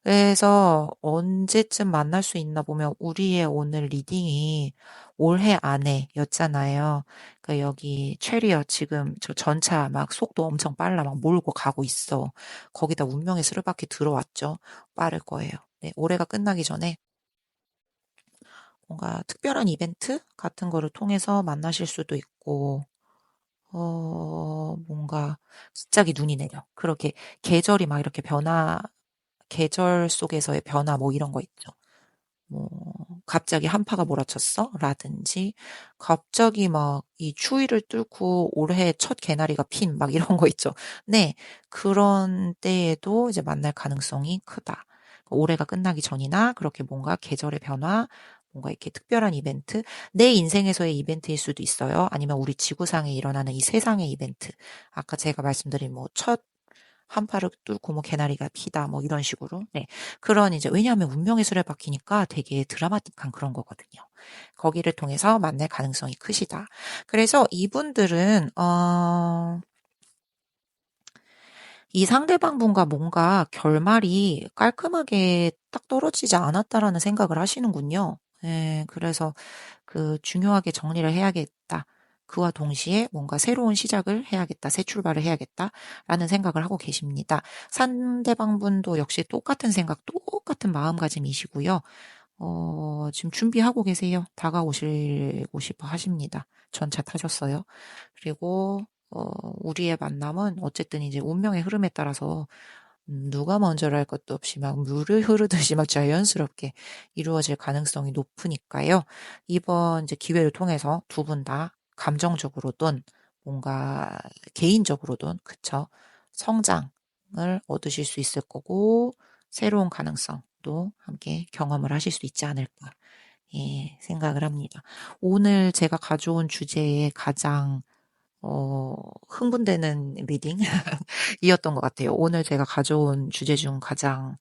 그래서 언제쯤 만날 수 있나 보면 우리의 오늘 리딩이 올해 안에였잖아요. 그러니까 여기 체리엇 지금 저 전차 막 속도 엄청 빨라 막 몰고 가고 있어. 거기다 운명의 수레바퀴 들어왔죠. 빠를 거예요. 네, 올해가 끝나기 전에 뭔가 특별한 이벤트 같은 거를 통해서 만나실 수도 있고, 뭔가 갑자기 눈이 내려. 그렇게 계절이 막 이렇게 계절 속에서의 변화 뭐 이런 거 있죠. 뭐 갑자기 한파가 몰아쳤어? 라든지 갑자기 막 이 추위를 뚫고 올해 첫 개나리가 핀 막 이런 거 있죠. 네. 그런 때에도 이제 만날 가능성이 크다. 올해가 끝나기 전이나 그렇게 뭔가 계절의 변화, 뭔가 이렇게 특별한 이벤트, 내 인생에서의 이벤트일 수도 있어요. 아니면 우리 지구상에 일어나는 이 세상의 이벤트. 아까 제가 말씀드린 뭐 한 팔을 뚫고 뭐 개나리가 피다 뭐 이런 식으로. 네. 그런 이제 왜냐하면 운명의 수레바퀴니까 되게 드라마틱한 그런 거거든요. 거기를 통해서 만날 가능성이 크시다. 그래서 이분들은 이 상대방분과 뭔가 결말이 깔끔하게 딱 떨어지지 않았다라는 생각을 하시는군요. 예, 그래서 중요하게 정리를 해야겠다. 그와 동시에 뭔가 새로운 시작을 해야겠다. 새 출발을 해야겠다라는 생각을 하고 계십니다. 상대방분도 역시 똑같은 생각, 똑같은 마음가짐이시고요. 지금 준비하고 계세요. 다가오시고 싶어 하십니다. 전차 타셨어요. 그리고 우리의 만남은 어쨌든 이제 운명의 흐름에 따라서 누가 먼저랄 것도 없이 막 물을 흐르듯이 막 자연스럽게 이루어질 가능성이 높으니까요. 이번 이제 기회를 통해서 두 분 다 감정적으로든 뭔가 개인적으로든 그쵸? 성장을 얻으실 수 있을 거고 새로운 가능성도 함께 경험을 하실 수 있지 않을까 예, 생각을 합니다. 오늘 제가 가져온 주제에 가장 흥분되는 리딩이었던 것 같아요. 오늘 제가 가져온 주제 중 가장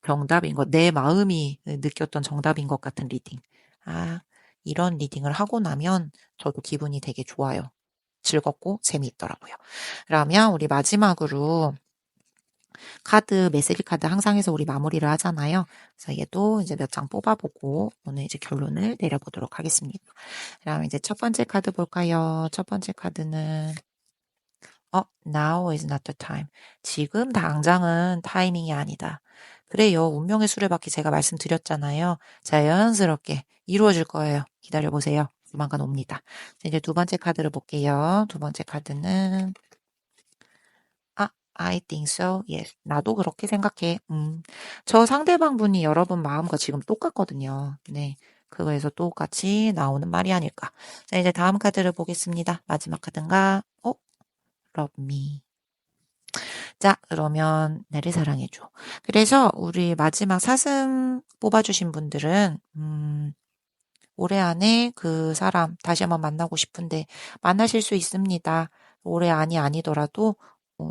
정답인 것, 내 마음이 느꼈던 정답인 것 같은 리딩. 아, 이런 리딩을 하고 나면 저도 기분이 되게 좋아요. 즐겁고 재미있더라고요. 그러면 우리 마지막으로 카드, 메시지 카드 항상 해서 우리 마무리를 하잖아요. 그래서 얘도 이제 몇 장 뽑아보고 오늘 이제 결론을 내려보도록 하겠습니다. 그럼 이제 첫 번째 카드 볼까요? 첫 번째 카드는 now is not the time. 지금 당장은 타이밍이 아니다. 그래요. 운명의 수레바퀴 제가 말씀드렸잖아요. 자연스럽게 이루어질 거예요. 기다려보세요. 조만간 옵니다. 이제 두 번째 카드를 볼게요. 두 번째 카드는 I think so. Yes. 나도 그렇게 생각해. 저 상대방 분이 여러분 마음과 지금 똑같거든요. 네. 그거에서 똑같이 나오는 말이 아닐까. 자, 이제 다음 카드를 보겠습니다. 마지막 카드인가? Love me. 자, 그러면 나를 사랑해줘. 그래서 우리 마지막 사슴 뽑아주신 분들은, 올해 안에 그 사람 다시 한번 만나고 싶은데 만나실 수 있습니다. 올해 안이 아니더라도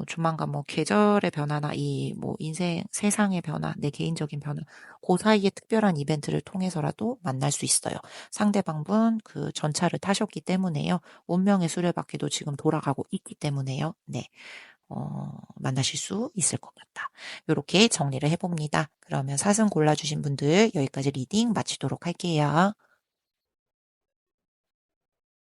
조만간 뭐 계절의 변화나 이 뭐 인생 세상의 변화, 내 개인적인 변화, 그 사이에 특별한 이벤트를 통해서라도 만날 수 있어요. 상대방분 그 전차를 타셨기 때문에요. 운명의 수레바퀴도 지금 돌아가고 있기 때문에요. 네. 만나실 수 있을 것 같다. 이렇게 정리를 해봅니다. 그러면 사슴 골라주신 분들 여기까지 리딩 마치도록 할게요.